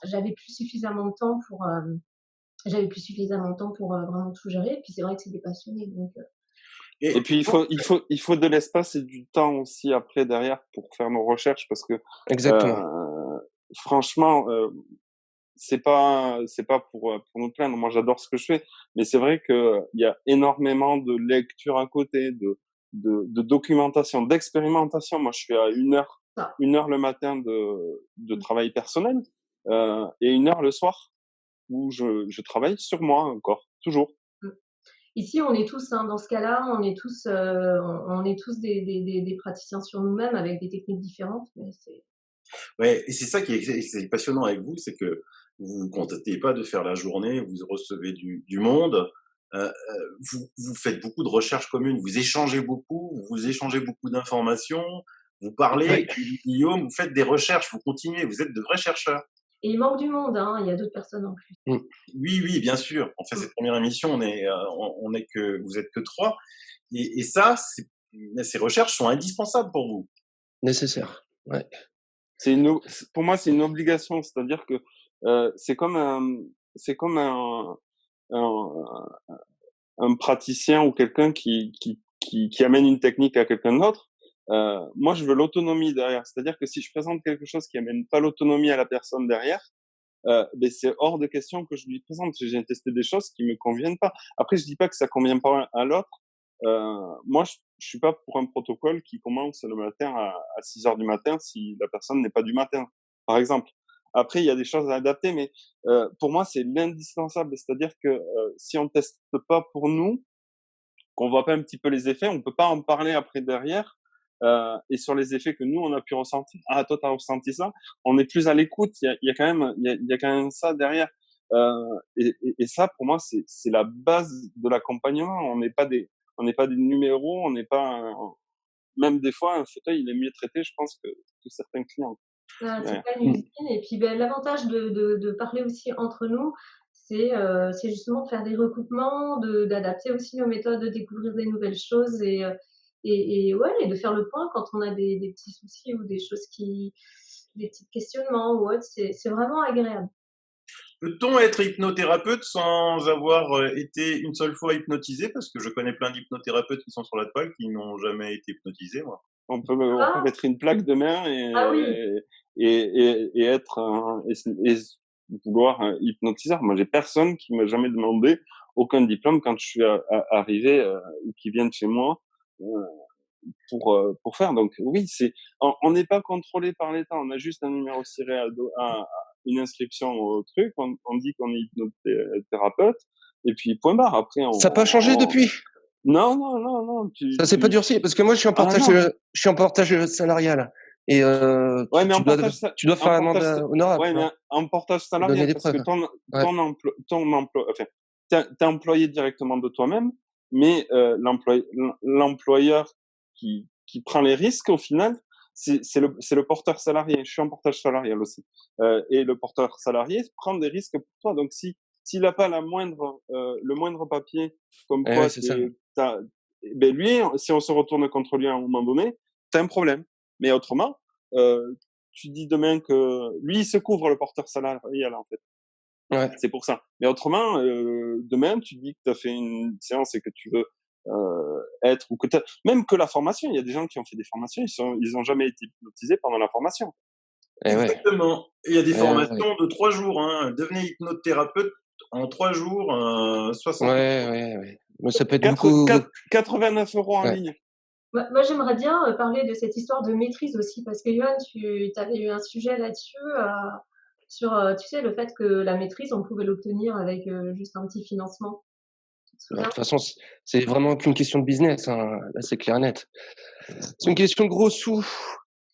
[SPEAKER 2] j'avais plus suffisamment de temps pour vraiment tout gérer. Et puis c'est vrai que c'est des passionnés, donc
[SPEAKER 4] Et
[SPEAKER 1] Et
[SPEAKER 4] puis il faut de l'espace et du temps aussi après derrière pour faire nos recherches parce que
[SPEAKER 3] Exactement.
[SPEAKER 4] euh, franchement c'est pas pour nous plaindre. Moi j'adore ce que je fais, mais c'est vrai que il y a énormément de lecture à côté, de documentation, d'expérimentation. Moi je suis à
[SPEAKER 2] ça.
[SPEAKER 4] une heure le matin de travail personnel et une heure le soir où je travaille sur moi encore toujours.
[SPEAKER 2] Mm. Ici, on est tous, hein, dans ce cas-là, on est tous des praticiens sur nous-mêmes avec des techniques différentes, mais c'est
[SPEAKER 1] ouais, et c'est ça qui est, c'est passionnant avec vous, c'est que vous vous contentez pas de faire la journée, vous recevez du monde, vous faites beaucoup de recherches communes, vous échangez beaucoup, vous échangez beaucoup d'informations, vous parlez,
[SPEAKER 3] Ouais.
[SPEAKER 1] comme dit Guillaume, vous faites des recherches, vous continuez, vous êtes de vrais chercheurs.
[SPEAKER 2] et il manque du monde, hein, il y a d'autres personnes en plus.
[SPEAKER 3] Mmh.
[SPEAKER 1] Oui, oui, bien sûr. On fait
[SPEAKER 2] Mm.
[SPEAKER 1] cette première émission, on est que, vous êtes que trois, et ça, ces recherches sont indispensables pour vous.
[SPEAKER 3] Nécessaire. Ouais.
[SPEAKER 4] Pour moi, c'est une obligation, c'est-à-dire que c'est comme un, un praticien ou quelqu'un qui amène une technique à quelqu'un d'autre. Moi, je veux l'autonomie derrière, c'est-à-dire que si je présente quelque chose qui amène pas l'autonomie à la personne derrière, ben c'est hors de question que je lui présente. J'ai testé des choses qui me conviennent pas. Après, je dis pas que ça convient pas à l'autre. Moi, je suis pas pour un protocole qui commence le matin à 6 heures du matin si la personne n'est pas du matin, par exemple. Après, il y a des choses à adapter, mais pour moi, c'est l'indispensable. C'est-à-dire que si on teste pas pour nous, qu'on voit pas un petit peu les effets, on peut pas en parler après derrière. Et sur les effets que nous on a pu ressentir, ah toi t'as ressenti ça, on est plus à l'écoute. Il y a quand même il y a quand même ça derrière. Et ça pour moi c'est la base de l'accompagnement. On n'est pas des numéros, on n'est pas même des fois un fauteuil il est mieux traité je pense que certains clients
[SPEAKER 2] C'est
[SPEAKER 4] derrière.
[SPEAKER 2] pas une
[SPEAKER 3] Mmh.
[SPEAKER 2] usine, et puis ben, l'avantage de parler aussi entre nous, c'est justement de faire des recoupements, d'adapter aussi nos méthodes, de découvrir des nouvelles choses, et ouais, et de faire le point quand on a des petits soucis ou des choses des petits questionnements ou autre, c'est vraiment agréable.
[SPEAKER 1] Peut-on être hypnothérapeute sans avoir été une seule fois hypnotisé? Parce que je connais plein d'hypnothérapeutes qui sont sur la toile qui n'ont jamais été hypnotisés, moi.
[SPEAKER 4] On peut
[SPEAKER 2] Ah,
[SPEAKER 4] mettre une plaque de main
[SPEAKER 2] ah oui,
[SPEAKER 4] et être et vouloir un hypnotiseur. Moi, j'ai personne qui m'a jamais demandé aucun diplôme quand je suis arrivé ou qui viennent chez moi euh, pour faire. Donc oui, on n'est pas contrôlé par l'État. On a juste un numéro ciré une inscription au truc. On dit qu'on est hypnothérapeute et puis point barre. Après,
[SPEAKER 3] Ça n'a pas changé depuis?
[SPEAKER 4] non non non non.
[SPEAKER 3] Ça s'est pas durci? Parce que moi,
[SPEAKER 4] Ah non.
[SPEAKER 3] je suis en portage salarial et
[SPEAKER 4] Ouais, mais
[SPEAKER 3] tu dois
[SPEAKER 4] en
[SPEAKER 3] faire amende
[SPEAKER 4] portage,
[SPEAKER 3] honorable,
[SPEAKER 4] ouais,
[SPEAKER 3] tu
[SPEAKER 4] mais
[SPEAKER 3] vois?
[SPEAKER 4] en portage
[SPEAKER 3] Faut donner
[SPEAKER 4] salarial,
[SPEAKER 3] des
[SPEAKER 4] parce que
[SPEAKER 3] preuves. Ouais.
[SPEAKER 4] ton emploi, enfin, t'es employé directement de toi-même, mais l'employeur qui prend les risques au final, c'est le porteur salarié. Je suis en portage salarial aussi, et le porteur salarié prend des risques pour toi. Donc si s'il n'a pas le moindre papier comme
[SPEAKER 3] Ouais,
[SPEAKER 4] quoi
[SPEAKER 3] c'est ça.
[SPEAKER 4] ben lui, si on se retourne contre lui à un moment donné, t'as un problème. Mais autrement, euh, tu dis demain que lui, il se couvre le porteur salarial en fait.
[SPEAKER 3] Ouais.
[SPEAKER 4] C'est pour ça. Mais autrement, demain, tu dis que tu as fait une séance et que tu veux être ou que même que la formation, il y a des gens qui ont fait des formations, ils ont jamais été hypnotisés pendant la formation.
[SPEAKER 3] Et ouais.
[SPEAKER 1] Exactement. Il y a des
[SPEAKER 3] Ouais.
[SPEAKER 1] formations de 3 jours, hein. Devenez hypnothérapeute en 3 jours, 60
[SPEAKER 3] Ouais,
[SPEAKER 1] 000 €.
[SPEAKER 3] ouais, ouais. Mais ça peut être beaucoup,
[SPEAKER 4] 89 € en
[SPEAKER 3] ouais.
[SPEAKER 4] ligne.
[SPEAKER 2] moi j'aimerais bien parler de cette histoire de maîtrise aussi, parce que Johan, tu avais eu un sujet là-dessus, sur, tu sais, le fait que la maîtrise, on pouvait l'obtenir avec juste un petit financement. Très
[SPEAKER 3] De
[SPEAKER 2] bien.
[SPEAKER 3] toute façon, c'est vraiment qu'une question de business, hein. Là, c'est clair et net. C'est une question de gros sous.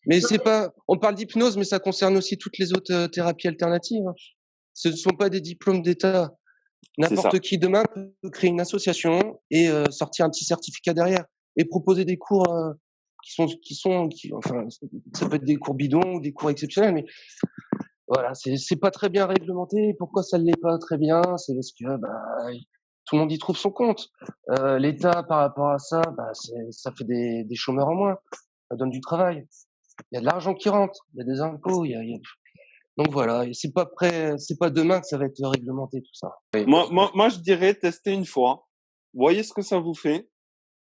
[SPEAKER 3] Mais
[SPEAKER 2] Non,
[SPEAKER 3] c'est pas, on parle d'hypnose, mais ça concerne aussi toutes les autres thérapies alternatives, hein. Ce ne sont pas des diplômes d'État.
[SPEAKER 4] C'est ça.
[SPEAKER 3] N'importe qui demain peut créer une association et sortir un petit certificat derrière et proposer des cours enfin, ça peut être des cours bidons ou des cours exceptionnels, mais voilà, c'est pas très bien réglementé. Pourquoi ça ne l'est pas très bien? C'est parce que tout le monde y trouve son compte. L'État, par rapport à ça, ça fait des chômeurs en moins. Ça donne du travail. Il y a de l'argent qui rentre, il y a des impôts, donc voilà, et c'est pas demain que ça va être réglementé tout ça.
[SPEAKER 4] Moi, je dirais tester une fois. Voyez ce que ça vous fait.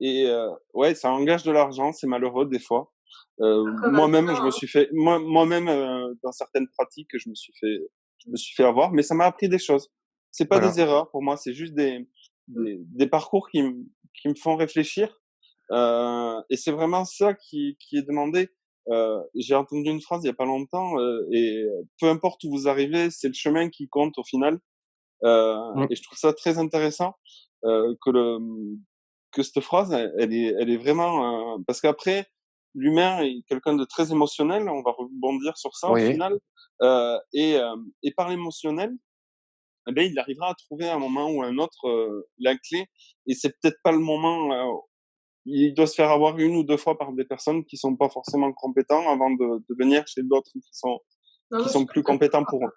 [SPEAKER 4] Et ouais, ça engage de l'argent, c'est malheureux des fois.
[SPEAKER 2] comme
[SPEAKER 4] Moi-même, je me
[SPEAKER 2] accident,
[SPEAKER 4] suis fait, moi-même, dans certaines pratiques, je me suis fait avoir, mais ça m'a appris des choses. C'est pas
[SPEAKER 3] Voilà.
[SPEAKER 4] des erreurs pour moi, c'est juste des parcours qui me font réfléchir. Et c'est vraiment ça qui est demandé. J'ai entendu une phrase il y a pas longtemps, et peu importe où vous arrivez, c'est le chemin qui compte au final.
[SPEAKER 3] Mm.
[SPEAKER 4] Et je trouve ça très intéressant que cette phrase, elle est vraiment parce qu'après l'humain est quelqu'un de très émotionnel. On va rebondir sur ça au
[SPEAKER 3] Oui.
[SPEAKER 4] final, et par l'émotionnel, eh ben il arrivera à trouver à un moment ou à un autre la clé. Et c'est peut-être pas le moment. Il doit se faire avoir une ou deux fois par des personnes qui sont pas forcément compétents avant de venir chez d'autres
[SPEAKER 2] non,
[SPEAKER 4] qui
[SPEAKER 2] moi, je
[SPEAKER 4] sont
[SPEAKER 2] suis
[SPEAKER 4] plus
[SPEAKER 2] pas
[SPEAKER 4] compétents pour eux.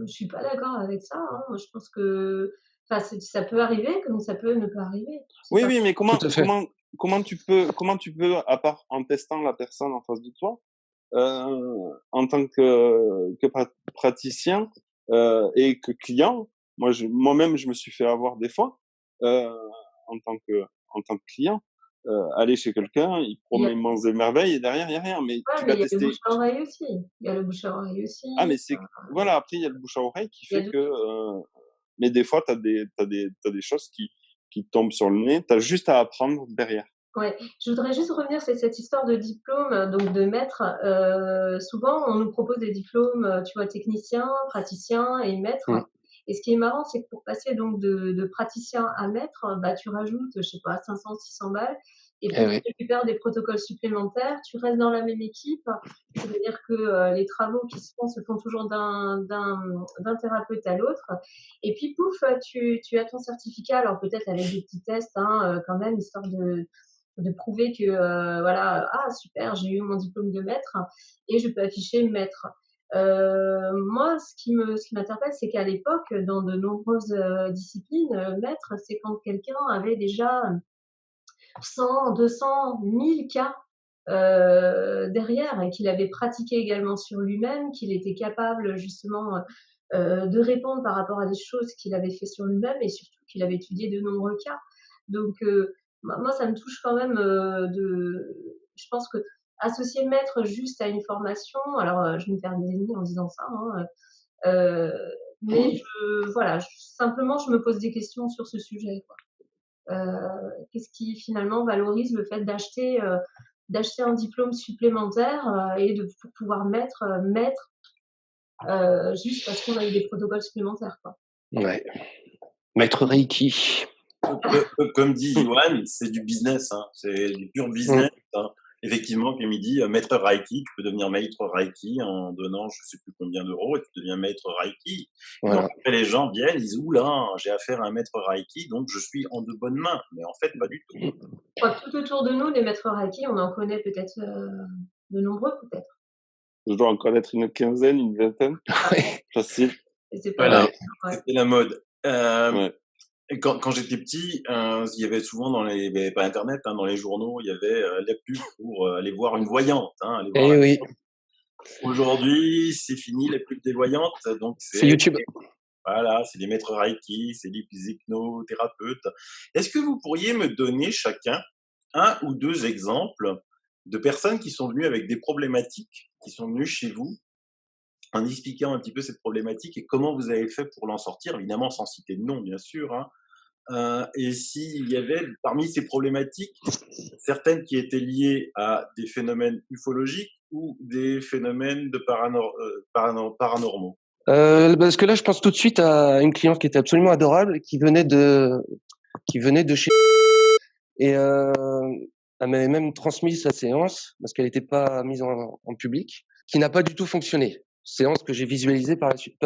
[SPEAKER 2] je suis pas d'accord avec ça, hein. Moi, je pense que, enfin, ça peut arriver comme ça peut ne pas arriver. C'est
[SPEAKER 4] Oui,
[SPEAKER 2] pas
[SPEAKER 4] oui, mais
[SPEAKER 3] Tout à fait.
[SPEAKER 4] comment tu peux, à part en testant la personne en face de toi, en tant que praticien et que client, moi-même, je me suis fait avoir des fois en tant que client. Aller chez quelqu'un, il
[SPEAKER 2] il y a
[SPEAKER 4] promet monts et merveilles et derrière il y a rien. Mais
[SPEAKER 2] ouais,
[SPEAKER 4] tu
[SPEAKER 2] mais
[SPEAKER 4] vas
[SPEAKER 2] il y a le bouche
[SPEAKER 4] tester.
[SPEAKER 2] à oreille aussi. Il y a le bouche à oreille aussi,
[SPEAKER 4] Ah, mais c'est voilà. Après, il y a le bouche à oreille qui
[SPEAKER 2] il y a
[SPEAKER 4] fait
[SPEAKER 2] de
[SPEAKER 4] que. Mais des fois, t'as des choses qui tombent sur le nez. T'as juste à apprendre derrière.
[SPEAKER 2] ouais. Je voudrais juste revenir sur cette histoire de diplôme, donc de maître. Souvent, on nous propose des diplômes, tu vois, technicien, praticien et maître.
[SPEAKER 3] Mm.
[SPEAKER 2] Et ce qui est marrant, c'est que pour passer donc de praticien à maître, bah, tu rajoutes, je sais pas, 500, 600 balles. Et
[SPEAKER 3] Eh
[SPEAKER 2] puis tu
[SPEAKER 3] oui.
[SPEAKER 2] récupères des protocoles supplémentaires. Tu restes dans la même équipe. C'est-à-dire que les travaux qui se font toujours d'un thérapeute à l'autre. Et puis pouf, tu as ton certificat. Alors peut-être avec des petits tests, hein, quand même, histoire de prouver que voilà, ah super, j'ai eu mon diplôme de maître et je peux afficher maître. Moi, ce qui m'interpelle, c'est qu'à l'époque, dans de nombreuses disciplines, maître, c'est quand quelqu'un avait déjà 100, 200, 1000 cas derrière et qu'il avait pratiqué également sur lui-même, qu'il était capable justement de répondre par rapport à des choses qu'il avait fait sur lui-même et surtout qu'il avait étudié de nombreux cas. Donc, moi, ça me touche quand même je pense que associer maître juste à une formation, alors je vais me faire des ennemis en disant ça, hein, euh, mais voilà, simplement, je me pose des questions sur ce sujet, quoi. Qu'est-ce qui finalement valorise le fait d'acheter un diplôme supplémentaire et pour pouvoir mettre maître juste parce qu'on a eu des protocoles supplémentaires, quoi.
[SPEAKER 3] Ouais. Maître Reiki.
[SPEAKER 1] Comme dit Johan, c'est du business, hein. C'est du pur
[SPEAKER 3] Mm.
[SPEAKER 1] business, hein. Effectivement, comme il dit, maître Reiki, tu peux devenir maître Reiki en donnant je sais plus combien d'euros et tu deviens maître Reiki. Et donc
[SPEAKER 3] Voilà.
[SPEAKER 1] après les gens viennent, ils disent oula, j'ai affaire à un maître Reiki, donc je suis en de bonnes mains. Mais en fait, pas du tout.
[SPEAKER 2] Je crois que tout autour de nous, les maîtres Reiki, on en connaît peut-être de nombreux, peut-être.
[SPEAKER 4] Je dois en connaître une quinzaine, une vingtaine,
[SPEAKER 3] Ouais.
[SPEAKER 4] facile.
[SPEAKER 2] Et c'est pas
[SPEAKER 1] Voilà,
[SPEAKER 2] mal. Ouais.
[SPEAKER 1] c'était la mode.
[SPEAKER 4] Ouais.
[SPEAKER 1] Et quand j'étais petit, il y avait souvent il y avait pas internet, hein, dans les journaux, il y avait la pub pour aller voir une voyante, hein, aller voir
[SPEAKER 3] Eh
[SPEAKER 1] la
[SPEAKER 3] oui.
[SPEAKER 1] Aujourd'hui, c'est fini les pubs des voyantes, donc
[SPEAKER 3] C'est YouTube.
[SPEAKER 1] voilà, c'est les maîtres Reiki, c'est les hypnothérapeutes. Est-ce que vous pourriez me donner chacun un ou deux exemples de personnes qui sont venues avec des problématiques, qui sont venues chez vous, en expliquant un petit peu cette problématique et comment vous avez fait pour l'en sortir, évidemment sans citer de nom, bien sûr, hein. Et s'il y avait parmi ces problématiques certaines qui étaient liées à des phénomènes ufologiques ou des phénomènes de paranormaux.
[SPEAKER 3] Parce que là, je pense tout de suite à une cliente qui était absolument adorable, qui venait qui venait de chez et elle m'avait même transmis sa séance parce qu'elle n'était pas mise en public, qui n'a pas du tout fonctionné. Séance que j'ai visualisée par la suite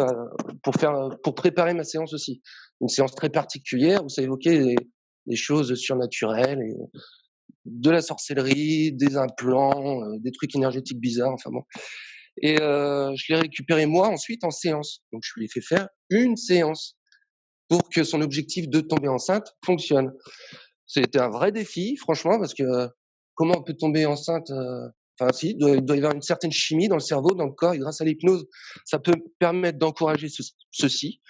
[SPEAKER 3] pour préparer ma séance aussi. Une séance très particulière où ça évoquait des choses surnaturelles, et de la sorcellerie, des implants, des trucs énergétiques bizarres, enfin bon. Et je l'ai récupéré moi ensuite en séance. Donc je lui ai fait faire une séance pour que son objectif de tomber enceinte fonctionne. C'était un vrai défi, franchement, parce que comment on peut tomber enceinte Enfin, si, il doit y avoir une certaine chimie dans le cerveau, dans le corps, et grâce à l'hypnose, ça peut permettre d'encourager ceci.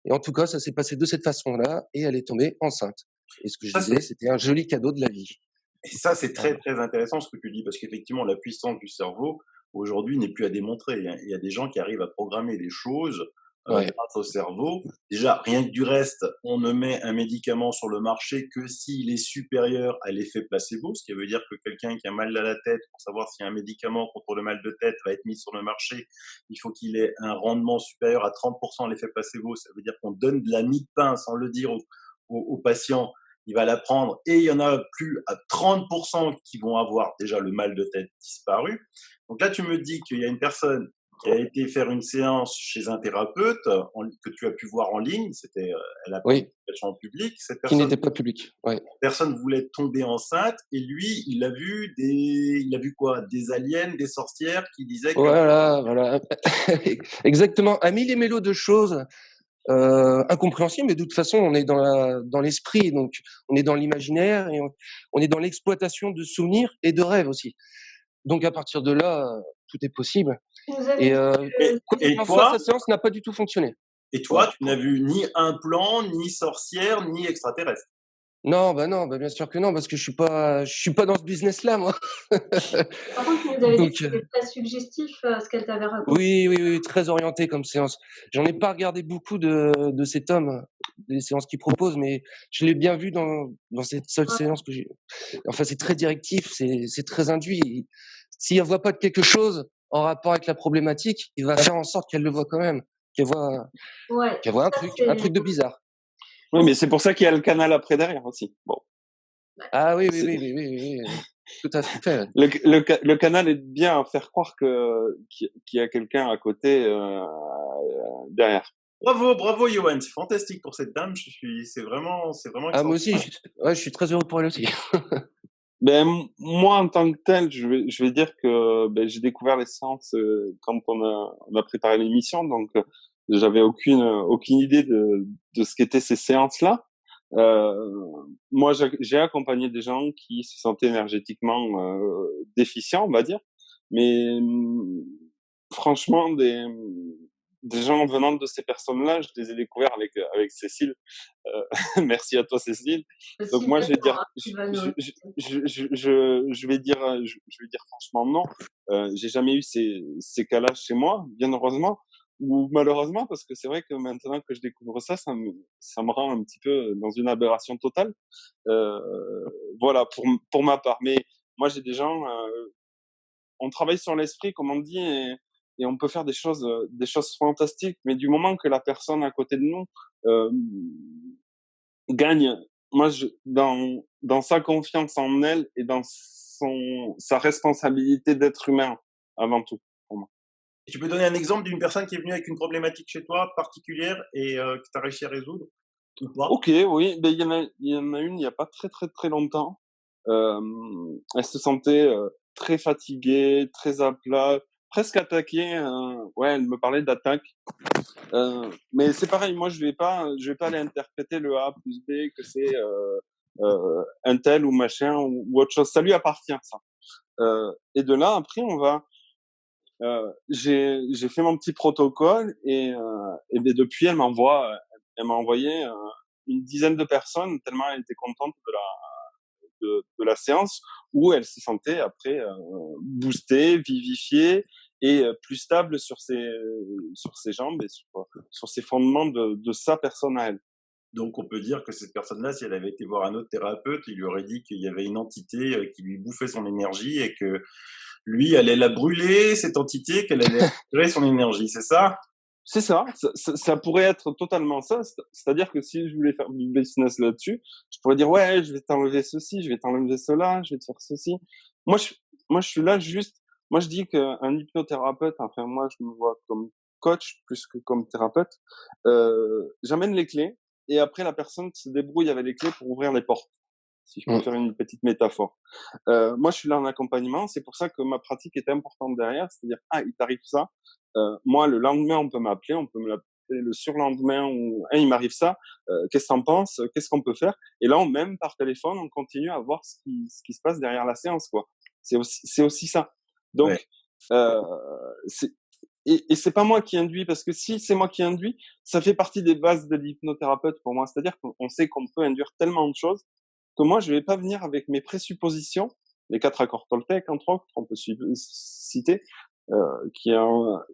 [SPEAKER 3] Et en tout cas, ça s'est passé de cette façon-là, et elle est tombée enceinte. Et ce que je disais, c'était un joli cadeau de la vie.
[SPEAKER 1] Et ça, c'est très, très intéressant ce que tu dis, parce qu'effectivement, la puissance du cerveau, aujourd'hui, n'est plus à démontrer. Il y a des gens qui arrivent à programmer des choses grâce au cerveau. Déjà, rien que du reste, on ne met un médicament sur le marché que s'il est supérieur à l'effet placebo, ce qui veut dire que quelqu'un qui a mal à la tête, pour savoir si un médicament contre le mal de tête va être mis sur le marché, il faut qu'il ait un rendement supérieur à 30% à l'effet placebo. Ça veut dire qu'on donne de la mie de pain sans le dire aux patients. Il va la prendre et il y en a plus à 30% qui vont avoir déjà le mal de tête disparu. Donc là, tu me dis qu'il y a une personne qui a été faire une séance chez un thérapeute que tu as pu voir en ligne. Elle a pas été en public. Cette personne
[SPEAKER 3] qui n'était pas public.
[SPEAKER 1] Personne voulait tomber enceinte et lui, il a vu quoi? Des aliens, des sorcières qui disaient que…
[SPEAKER 3] Voilà. Exactement. À mille et mélos de choses. Incompréhensible, mais de toute façon, on est dans l'esprit, donc on est dans l'imaginaire et on est dans l'exploitation de souvenirs et de rêves aussi. Donc à partir de là, tout est possible. Et toi, sa séance n'a pas du tout fonctionné.
[SPEAKER 1] Et toi, tu n'as vu ni implant, ni sorcière, ni extraterrestre.
[SPEAKER 3] Non, bien sûr que non, parce que je suis pas dans ce business-là, moi.
[SPEAKER 2] Par contre, tu nous avais dit que c'était très suggestif ce qu'elle t'avait raconté.
[SPEAKER 3] Oui, très orienté comme séance. J'en ai pas regardé beaucoup de cet homme, des séances qu'il propose, mais je l'ai bien vu dans cette seule séance que j'ai. Enfin, c'est très directif, c'est très induit. S'il ne voit pas de quelque chose en rapport avec la problématique, il va faire en sorte qu'elle le voit quand même, qu'elle voit un truc de bizarre.
[SPEAKER 4] Oui, mais c'est pour ça qu'il y a le canal après derrière aussi. Bon.
[SPEAKER 3] Ah oui, tout à fait.
[SPEAKER 4] Le canal est bien à faire croire qu'il y a quelqu'un à côté derrière.
[SPEAKER 1] Bravo Johan, c'est fantastique pour cette dame. C'est vraiment.
[SPEAKER 3] Ah moi aussi, je suis très heureux pour elle aussi.
[SPEAKER 4] Moi en tant que tel, je vais dire que j'ai découvert les séances quand on a préparé l'émission, donc j'avais aucune idée de ce qu'étaient ces séances-là. Moi, j'ai accompagné des gens qui se sentaient énergétiquement déficients, on va dire, mais franchement, des gens venant de ces personnes-là, je les ai découverts avec Cécile. Merci à toi, Cécile. Donc moi, je vais dire, je vais dire franchement non. J'ai jamais eu ces cas-là chez moi, bien heureusement, ou malheureusement, parce que c'est vrai que maintenant que je découvre ça me rend un petit peu dans une aberration totale. Voilà, pour ma part. Mais moi, j'ai des gens, on travaille sur l'esprit, comme on dit, et on peut faire des choses fantastiques. Mais du moment que la personne à côté de nous gagne, moi, dans sa confiance en elle et dans sa responsabilité d'être humain avant tout.
[SPEAKER 1] Et tu peux donner un exemple d'une personne qui est venue avec une problématique chez toi particulière et que tu as réussi à résoudre ou pas?
[SPEAKER 4] Ok, oui. Il y en a une il n'y a pas très très très longtemps. Elle se sentait très fatiguée, très à plat, presque attaquée. Elle me parlait d'attaque. Mais c'est pareil, moi je vais pas aller interpréter le A plus B que c'est un tel ou machin ou autre chose. Ça lui appartient ça. Et de là après on va j'ai fait mon petit protocole et depuis elle m'a envoyé une dizaine de personnes tellement elle était contente de la séance où elle se sentait après boostée, vivifiée et plus stable sur ses jambes et sur ses fondements de sa personne à elle.
[SPEAKER 1] Donc, on peut dire que cette personne-là, si elle avait été voir un autre thérapeute, il lui aurait dit qu'il y avait une entité qui lui bouffait son énergie et que lui allait la brûler, cette entité, qu'elle allait récupérer son énergie, c'est ça?
[SPEAKER 4] C'est ça, ça pourrait être totalement ça. C'est-à-dire que si je voulais faire du business là-dessus, je pourrais dire, ouais, je vais t'enlever ceci, je vais t'enlever cela, je vais te faire ceci. Moi, je, moi, je suis là juste, moi, je dis qu'un hypnothérapeute, enfin, moi, je me vois comme coach plus que comme thérapeute, j'amène les clés et après, la personne se débrouille avec les clés pour ouvrir les portes, si je peux faire une petite métaphore. Moi, je suis là en accompagnement. C'est pour ça que ma pratique est importante derrière. C'est-à-dire, il t'arrive ça. Moi, le lendemain, on peut m'appeler, on peut me l'appeler le surlendemain ou, il m'arrive ça. Qu'est-ce que t'en penses? Qu'est-ce qu'on peut faire? Et là, même par téléphone, on continue à voir ce qui se passe derrière la séance, quoi. C'est aussi ça. Donc,
[SPEAKER 1] Ouais.
[SPEAKER 4] c'est, et c'est pas moi qui induis, parce que si c'est moi qui induis, ça fait partie des bases de l'hypnothérapeute pour moi. C'est-à-dire qu'on sait qu'on peut induire tellement de choses que moi, je vais pas venir avec mes présuppositions, les 4 accords Toltec, entre autres, on peut citer, qui est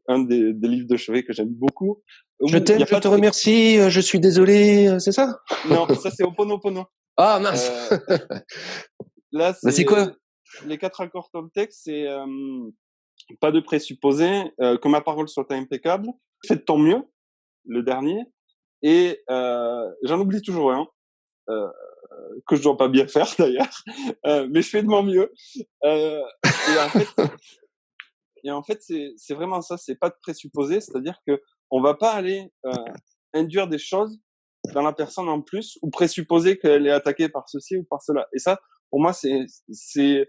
[SPEAKER 4] un des livres de chevet que j'aime beaucoup.
[SPEAKER 5] Je t'aime, je te remercie, je suis désolé, c'est ça?
[SPEAKER 4] Non, ça c'est Ho'oponopono.
[SPEAKER 5] Ah mince.
[SPEAKER 4] Là,
[SPEAKER 5] c'est quoi?
[SPEAKER 4] Les 4 accords Toltec, c'est pas de présupposer, que ma parole soit impeccable, fais de ton mieux, le dernier, et j'en oublie toujours un. Que je dois pas bien faire d'ailleurs, mais je fais de mon mieux. Et en fait, c'est vraiment ça, c'est pas de présupposer, c'est-à-dire que on va pas aller induire des choses dans la personne en plus ou présupposer qu'elle est attaquée par ceci ou par cela. Et ça, pour moi, c'est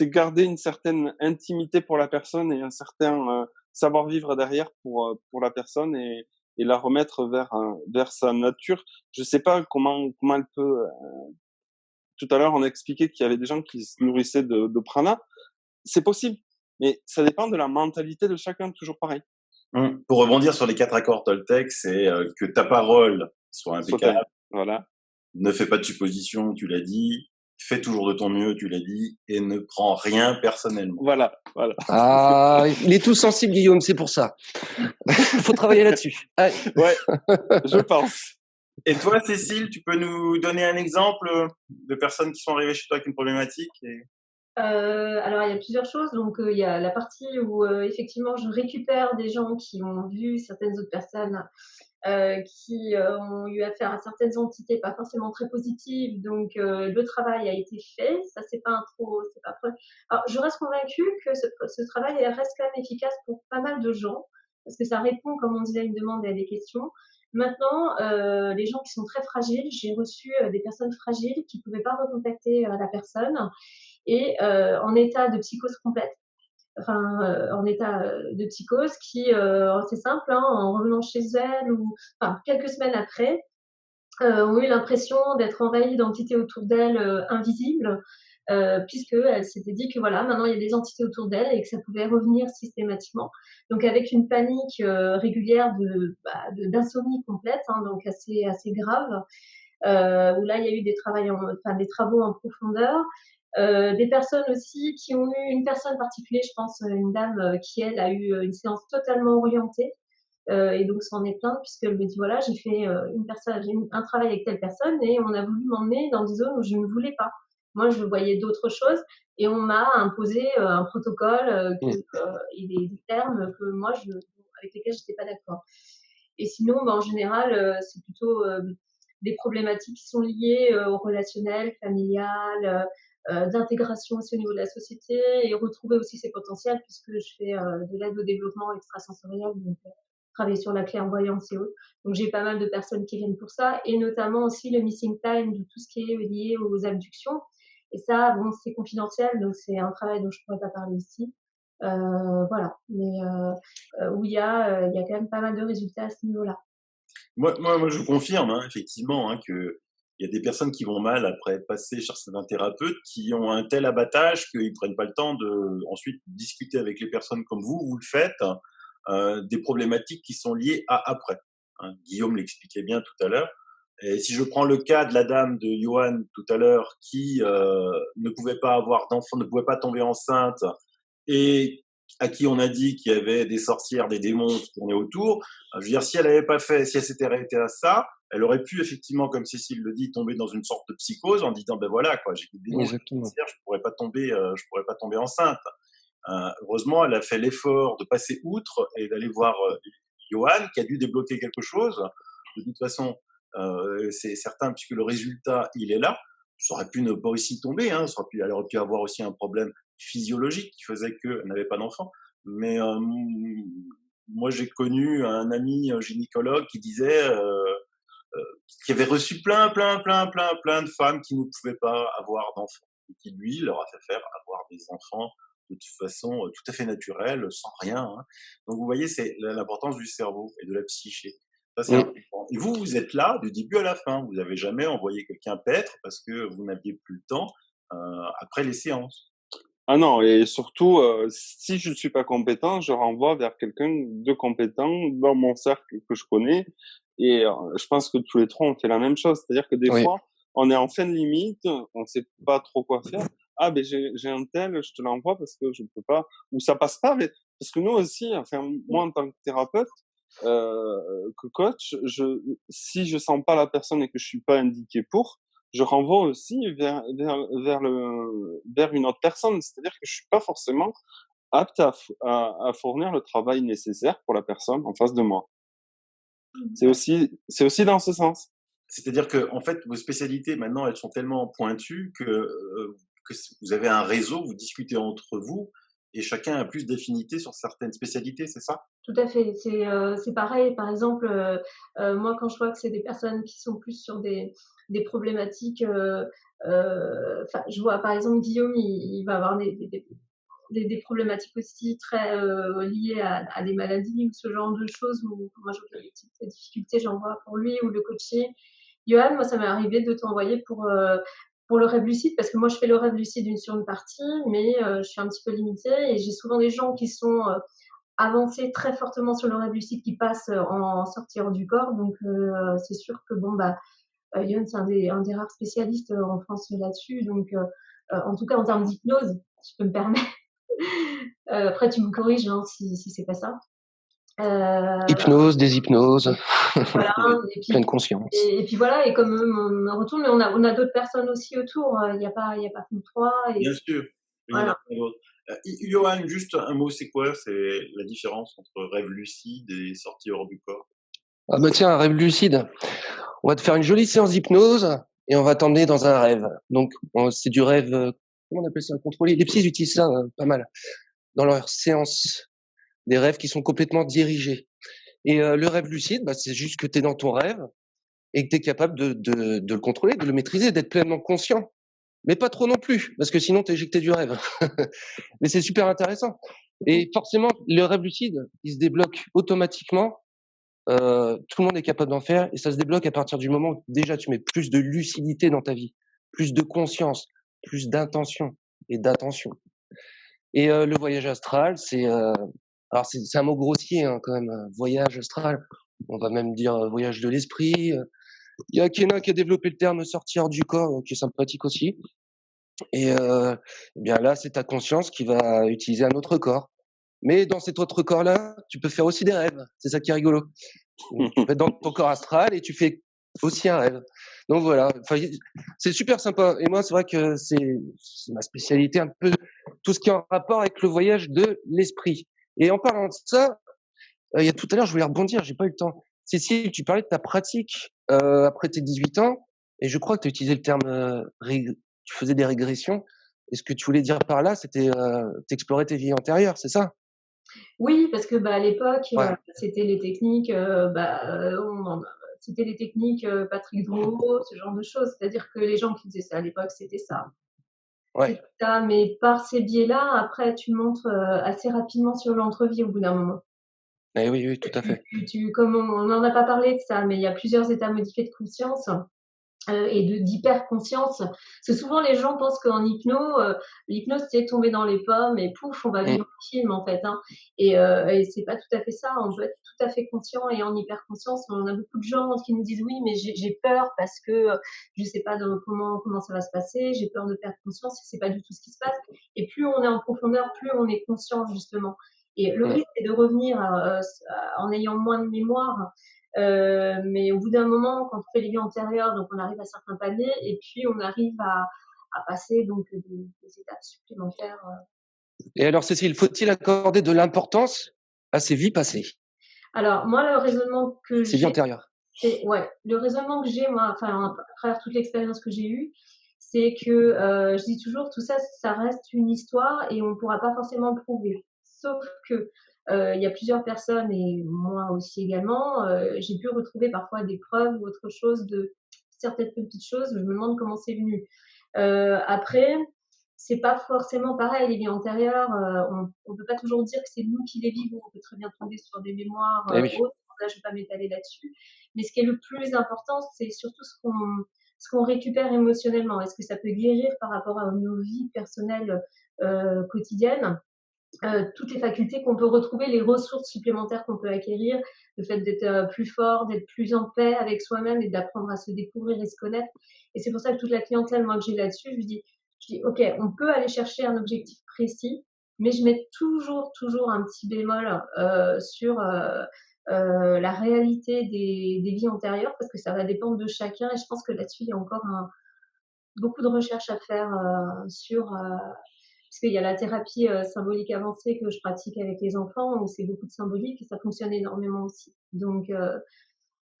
[SPEAKER 4] garder une certaine intimité pour la personne et un certain savoir-vivre derrière pour la personne et la remettre vers sa nature. Je sais pas comment elle peut. Tout à l'heure, on a expliqué qu'il y avait des gens qui se nourrissaient de prana. C'est possible, mais ça dépend de la mentalité de chacun, toujours pareil.
[SPEAKER 1] Pour rebondir sur les 4 accords Toltec, c'est que ta parole soit impeccable.
[SPEAKER 4] Voilà.
[SPEAKER 1] Ne fais pas de suppositions, tu l'as dit. Fais toujours de ton mieux, tu l'as dit, et ne prends rien personnellement.
[SPEAKER 4] Voilà.
[SPEAKER 5] Ah, il est tout sensible, Guillaume, c'est pour ça. Faut travailler là-dessus.
[SPEAKER 4] Ouais, je pense.
[SPEAKER 1] Et toi, Cécile, tu peux nous donner un exemple de personnes qui sont arrivées chez toi avec une problématique
[SPEAKER 2] Alors, il y a plusieurs choses. Donc, il y a la partie où, effectivement, je récupère des gens qui ont vu certaines autres personnes qui ont eu affaire à certaines entités pas forcément très positives. Donc, le travail a été fait. Ça, c'est pas Alors, je reste convaincue que ce travail reste quand même efficace pour pas mal de gens parce que ça répond, comme on disait, à une demande et à des questions. Maintenant, les gens qui sont très fragiles, j'ai reçu des personnes fragiles qui pouvaient pas recontacter la personne et en état de psychose complète. Enfin, en état de psychose qui, c'est simple, hein, en revenant chez elles ou enfin, quelques semaines après, ont eu l'impression d'être envahies d'entités autour d'elles invisibles, puisqu'elles s'étaient dit que voilà, maintenant il y a des entités autour d'elles et que ça pouvait revenir systématiquement. Donc avec une panique régulière d'insomnie complète, hein, donc assez grave, où là il y a eu des travaux en profondeur. Des personnes aussi qui ont eu une personne particulière, je pense une dame qui elle a eu une séance totalement orientée et donc s'en est plainte puisqu'elle me dit voilà j'ai fait un travail avec telle personne et on a voulu m'emmener dans des zones où je ne voulais pas. Moi je voyais d'autres choses et on m'a imposé un protocole et des termes que moi avec lesquels j'étais pas d'accord. Et sinon en général c'est plutôt des problématiques qui sont liées au relationnel, familial, d'intégration aussi au niveau de la société et retrouver aussi ses potentiels puisque je fais de l'aide au développement extrasensoriel, donc travailler sur la clairvoyance et autres. Donc j'ai pas mal de personnes qui viennent pour ça et notamment aussi le missing time de tout ce qui est lié aux abductions. Et ça, bon, c'est confidentiel, donc c'est un travail dont je pourrais pas parler ici. Voilà, mais où il y a quand même pas mal de résultats à ce niveau-là.
[SPEAKER 1] Moi, je confirme, hein, effectivement, hein, que il y a des personnes qui vont mal après être passées chez un thérapeute, qui ont un tel abattage qu'ils prennent pas le temps de ensuite discuter avec les personnes comme vous le faites, des problématiques qui sont liées à après. Hein. Guillaume l'expliquait bien tout à l'heure. Et si je prends le cas de la dame de Johan tout à l'heure qui ne pouvait pas avoir d'enfant, ne pouvait pas tomber enceinte et à qui on a dit qu'il y avait des sorcières, des démons qui tournaient autour. Je veux dire, si elle avait pas fait, si elle s'était arrêtée à ça, elle aurait pu effectivement, comme Cécile le dit, tomber dans une sorte de psychose en disant ben voilà quoi, j'ai des démons, des sorcières, je pourrais pas tomber enceinte. Heureusement, elle a fait l'effort de passer outre et d'aller voir Johan qui a dû débloquer quelque chose. De toute façon, c'est certain puisque le résultat, il est là. Ça aurait pu ne pas aussi tomber, hein. Elle aurait pu avoir aussi un problème physiologique qui faisait qu'elle n'avait pas d'enfant. Mais moi, j'ai connu un ami gynécologue qui disait qui avait reçu plein de femmes qui ne pouvaient pas avoir d'enfants et qui, lui, leur a fait faire avoir des enfants de toute façon tout à fait naturelle, sans rien, hein. Donc, vous voyez, c'est l'importance du cerveau et de la psyché. Ça, c'est
[SPEAKER 5] Mm.
[SPEAKER 1] important. Et vous, vous êtes là du début à la fin. Vous n'avez jamais envoyé quelqu'un paître parce que vous n'aviez plus le temps après les séances.
[SPEAKER 4] Ah non, et surtout, si je ne suis pas compétent, je renvoie vers quelqu'un de compétent dans mon cercle que je connais. Et je pense que tous les trois, on fait la même chose. C'est-à-dire que des
[SPEAKER 5] Oui.
[SPEAKER 4] fois, on est en fin de limite, on sait pas trop quoi faire. Ah, ben j'ai un tel, je te l'envoie parce que je ne peux pas, ou ça passe pas. Mais parce que nous aussi, enfin moi en tant que thérapeute, que coach, si je sens pas la personne et que je suis pas indiqué pour, je renvoie aussi vers une autre personne. C'est-à-dire que je suis pas forcément apte à fournir le travail nécessaire pour la personne en face de moi. C'est aussi dans ce sens.
[SPEAKER 1] C'est-à-dire que, en fait, vos spécialités, maintenant, elles sont tellement pointues que vous avez un réseau, vous discutez entre vous et chacun a plus d'affinité sur certaines spécialités, c'est ça?
[SPEAKER 2] Tout à fait. C'est pareil. Par exemple, moi, quand je vois que c'est des personnes qui sont plus sur des problématiques, enfin, je vois par exemple Guillaume, il va avoir des problématiques aussi très liées à des maladies ou ce genre de choses où moi je vois des petites difficultés, j'en vois pour lui ou le coacher. Johan, moi, ça m'est arrivé de t'envoyer pour le rêve lucide parce que moi, je fais le rêve lucide sur une partie, mais je suis un petit peu limitée et j'ai souvent des gens qui sont avancés très fortement sur le rêve lucide qui passent en sortie hors du corps. Donc, c'est sûr que bon, bah, Johan, c'est un des rares spécialistes en France là-dessus. Donc, en tout cas, en termes d'hypnose, si je peux me permettre. Après, tu me corriges hein, si c'est pas ça.
[SPEAKER 5] Hypnose, déshypnose,
[SPEAKER 2] Voilà. Et puis,
[SPEAKER 5] pleine conscience.
[SPEAKER 2] et puis voilà. Et comme me retourne, mais on a d'autres personnes aussi autour. Il n'y a pas que nous trois. Et
[SPEAKER 1] Bien sûr, il y en a
[SPEAKER 2] voilà.
[SPEAKER 1] plein d'autres. Johan, juste un mot, c'est quoi? C'est la différence entre rêve lucide et sortie hors du corps?
[SPEAKER 5] Ah bah tiens, un rêve lucide. On va te faire une jolie séance d'hypnose et on va t'emmener dans un rêve. Donc, c'est du rêve, comment on appelle ça, contrôlé. Les psys utilisent ça pas mal dans leurs séances, des rêves qui sont complètement dirigés. Et le rêve lucide, bah, c'est juste que tu es dans ton rêve et que tu es capable de le contrôler, de le maîtriser, d'être pleinement conscient. Mais pas trop non plus, parce que sinon tu es éjecté du rêve. Mais c'est super intéressant. Et forcément, le rêve lucide, il se débloque automatiquement. Tout le monde est capable d'en faire et ça se débloque à partir du moment où déjà tu mets plus de lucidité dans ta vie, plus de conscience, plus d'intention et d'attention. Et le voyage astral, alors c'est un mot grossier hein, quand même, voyage astral. On va même dire voyage de l'esprit. Il y a Kena qui a développé le terme sortir du corps, qui est sympathique aussi. Et bien là, c'est ta conscience qui va utiliser un autre corps. Mais dans cet autre corps-là, tu peux faire aussi des rêves. C'est ça qui est rigolo. Donc, tu peux être dans ton corps astral et tu fais aussi un rêve. Donc voilà, enfin, c'est super sympa. Et moi, c'est vrai que c'est ma spécialité un peu tout ce qui est en rapport avec le voyage de l'esprit. Et en parlant de ça, il y a tout à l'heure, je voulais rebondir, j'ai pas eu le temps. Cécile, tu parlais de ta pratique après tes 18 ans, et je crois que tu as utilisé le terme tu faisais des régressions. Et ce que tu voulais dire par là, c'était t'explorer tes vies antérieures, c'est ça?
[SPEAKER 2] Oui, parce que bah, à l'époque,
[SPEAKER 5] Ouais,
[SPEAKER 2] c'était les techniques, c'était les techniques Patrick Drouot, ce genre de choses. C'est-à-dire que les gens qui faisaient ça à l'époque, c'était ça.
[SPEAKER 5] ouais.
[SPEAKER 2] C'était ça. Mais par ces biais-là, après, tu montres assez rapidement sur l'entrevie au bout d'un moment.
[SPEAKER 5] Eh oui, oui, tout à fait.
[SPEAKER 2] Comme on n'en a pas parlé de ça, mais il y a plusieurs états modifiés de conscience. Et d'hyper-conscience. Parce que souvent, les gens pensent qu'en l'hypnose, c'est tomber dans les pommes et pouf, on va
[SPEAKER 5] Mm.
[SPEAKER 2] vivre un film, en fait. Hein. Et c'est pas tout à fait ça. On peut être tout à fait conscient et en hyper-conscience. On a beaucoup de gens qui nous disent oui, mais j'ai peur parce que je sais pas comment ça va se passer. J'ai peur de perdre conscience. C'est pas du tout ce qui se passe. Et plus on est en profondeur, plus on est conscient, justement. Et le
[SPEAKER 5] Mm.
[SPEAKER 2] risque, c'est de revenir en ayant moins de mémoire. Mais au bout d'un moment, quand on fait les vies antérieures, donc on arrive à certains paliers et puis on arrive à passer donc des étapes supplémentaires.
[SPEAKER 5] Et alors, Cécile, faut-il accorder de l'importance à ces vies passées?
[SPEAKER 2] Alors, moi, le raisonnement que
[SPEAKER 5] C'est vie
[SPEAKER 2] j'ai,
[SPEAKER 5] antérieure.
[SPEAKER 2] le raisonnement que j'ai, moi, enfin, à travers toute l'expérience que j'ai eue, c'est que je dis toujours, tout ça, ça reste une histoire et on ne pourra pas forcément le prouver. Sauf que il y a plusieurs personnes et moi aussi également, j'ai pu retrouver parfois des preuves ou autre chose de certaines petites choses où je me demande comment c'est venu. Après, c'est pas forcément pareil, les vies antérieures, on peut pas toujours dire que c'est nous qui les vivons. On peut très bien tomber sur des mémoires
[SPEAKER 5] Eh oui.
[SPEAKER 2] autres. Là, je vais pas m'étaler là-dessus. Mais ce qui est le plus important, c'est surtout ce qu'on récupère émotionnellement. Est-ce que ça peut guérir par rapport à nos vies personnelles quotidiennes, toutes les facultés qu'on peut retrouver, les ressources supplémentaires qu'on peut acquérir, le fait d'être plus fort, d'être plus en paix avec soi-même et d'apprendre à se découvrir et se connaître. Et c'est pour ça que toute la clientèle, moi, que j'ai là-dessus, je dis, OK, on peut aller chercher un objectif précis, mais je mets toujours un petit bémol sur la réalité des vies antérieures, parce que ça va dépendre de chacun. Et je pense que là-dessus, il y a encore beaucoup de recherches à faire sur parce qu'il y a la thérapie symbolique avancée que je pratique avec les enfants, où c'est beaucoup de symbolique et ça fonctionne énormément aussi. Donc,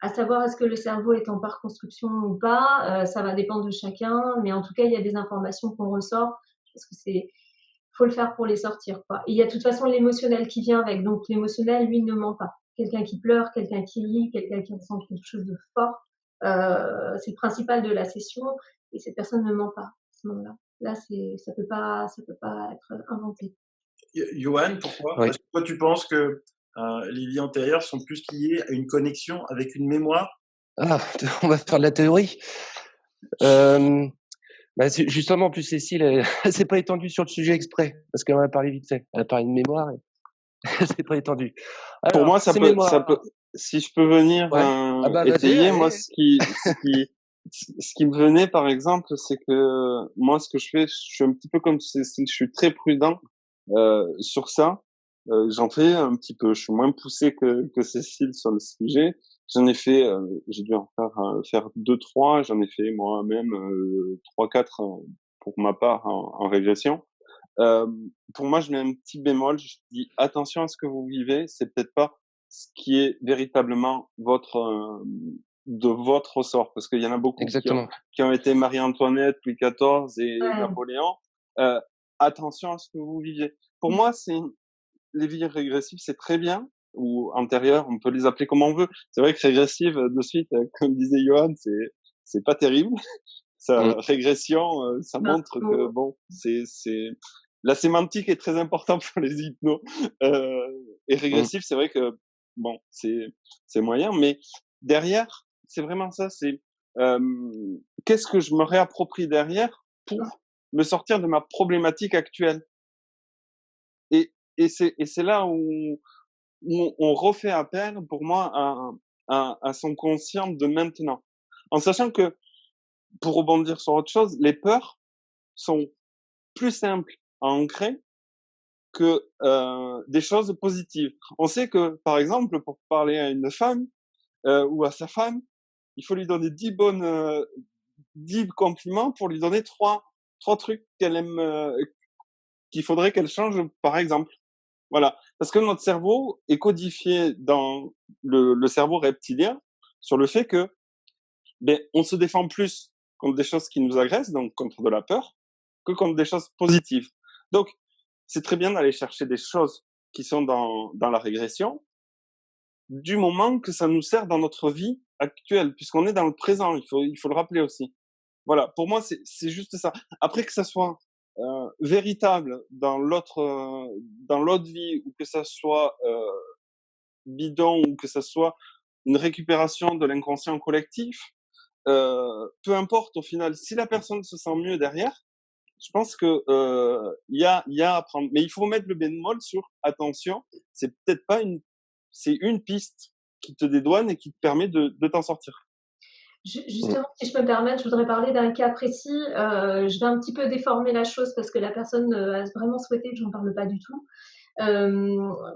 [SPEAKER 2] à savoir est-ce que le cerveau est en par construction ou pas, ça va dépendre de chacun, mais en tout cas, il y a des informations qu'on ressort. Parce que faut le faire pour les sortir, quoi. Et il y a de toute façon l'émotionnel qui vient avec. Donc, l'émotionnel, lui, ne ment pas. Quelqu'un qui pleure, quelqu'un qui rit, quelqu'un qui ressent quelque chose de fort, c'est le principal de la session et cette personne ne ment pas à ce moment-là. Là, ça peut pas être inventé.
[SPEAKER 1] Johan, pourquoi?
[SPEAKER 5] Oui.
[SPEAKER 1] Est-ce que toi, tu penses que les vies antérieures sont plus liées à une connexion avec une mémoire?
[SPEAKER 5] Ah, on va faire de la théorie. Justement, en plus, Cécile, elle s'est pas étendue sur le sujet exprès, parce qu'elle en a parlé vite fait. Elle a parlé de mémoire et elle s'est pas étendue.
[SPEAKER 4] Pour moi,
[SPEAKER 5] Alors, ces mémoires.
[SPEAKER 4] si je peux venir
[SPEAKER 5] Ouais. Ah bah, vas-y,
[SPEAKER 4] étayer, moi,
[SPEAKER 5] allez.
[SPEAKER 4] ce qui me venait, par exemple, c'est que moi, ce que je fais, je suis un petit peu comme Cécile, je suis très prudent sur ça. J'en fais un petit peu. Je suis moins poussé que Cécile sur le sujet. J'en ai fait, j'ai dû en faire deux, trois. J'en ai fait moi-même trois, quatre pour ma part en régression. Pour moi, je mets un petit bémol. Je dis attention à ce que vous vivez. C'est peut-être pas ce qui est véritablement de votre ressort, parce qu'il y en a beaucoup
[SPEAKER 5] Exactement.
[SPEAKER 4] qui ont été Marie-Antoinette, Louis XIV et
[SPEAKER 2] Ouais.
[SPEAKER 4] Napoléon. Attention à ce que vous vivez. Pour moi, les vies régressives, c'est très bien, ou antérieures, on peut les appeler comme on veut. C'est vrai que régressive, de suite, comme disait Johan, c'est pas terrible. Sa régression, ça montre que bon, la sémantique est très importante pour les hypnos. Et régressif, c'est vrai que bon, c'est moyen, mais derrière, c'est vraiment ça. C'est qu'est-ce que je me réapproprie derrière pour me sortir de ma problématique actuelle. Et c'est là où on refait appel, pour moi, à son conscient de maintenant, en sachant que, pour rebondir sur autre chose, les peurs sont plus simples à ancrer que des choses positives. On sait que, par exemple, pour parler à une femme ou à sa femme, il faut lui donner 10 compliments pour lui donner trois trucs qu'elle aime, qu'il faudrait qu'elle change, par exemple. Voilà, parce que notre cerveau est codifié dans le cerveau reptilien sur le fait que on se défend plus contre des choses qui nous agressent, donc contre de la peur, que contre des choses positives. Donc, c'est très bien d'aller chercher des choses qui sont dans la régression, du moment que ça nous sert dans notre vie actuelle, puisqu'on est dans le présent, il faut le rappeler aussi. Voilà, pour moi, c'est juste ça. Après que ça soit véritable dans l'autre vie, ou que ça soit bidon, ou que ça soit une récupération de l'inconscient collectif, peu importe au final, si la personne se sent mieux derrière, je pense que il y a à prendre. Mais il faut mettre le bémol sur attention, c'est peut-être pas c'est une piste qui te dédouane et qui te permet de t'en sortir.
[SPEAKER 2] Justement, si je peux me permettre, je voudrais parler d'un cas précis. Je vais un petit peu déformer la chose parce que la personne a vraiment souhaité que j'en parle pas du tout.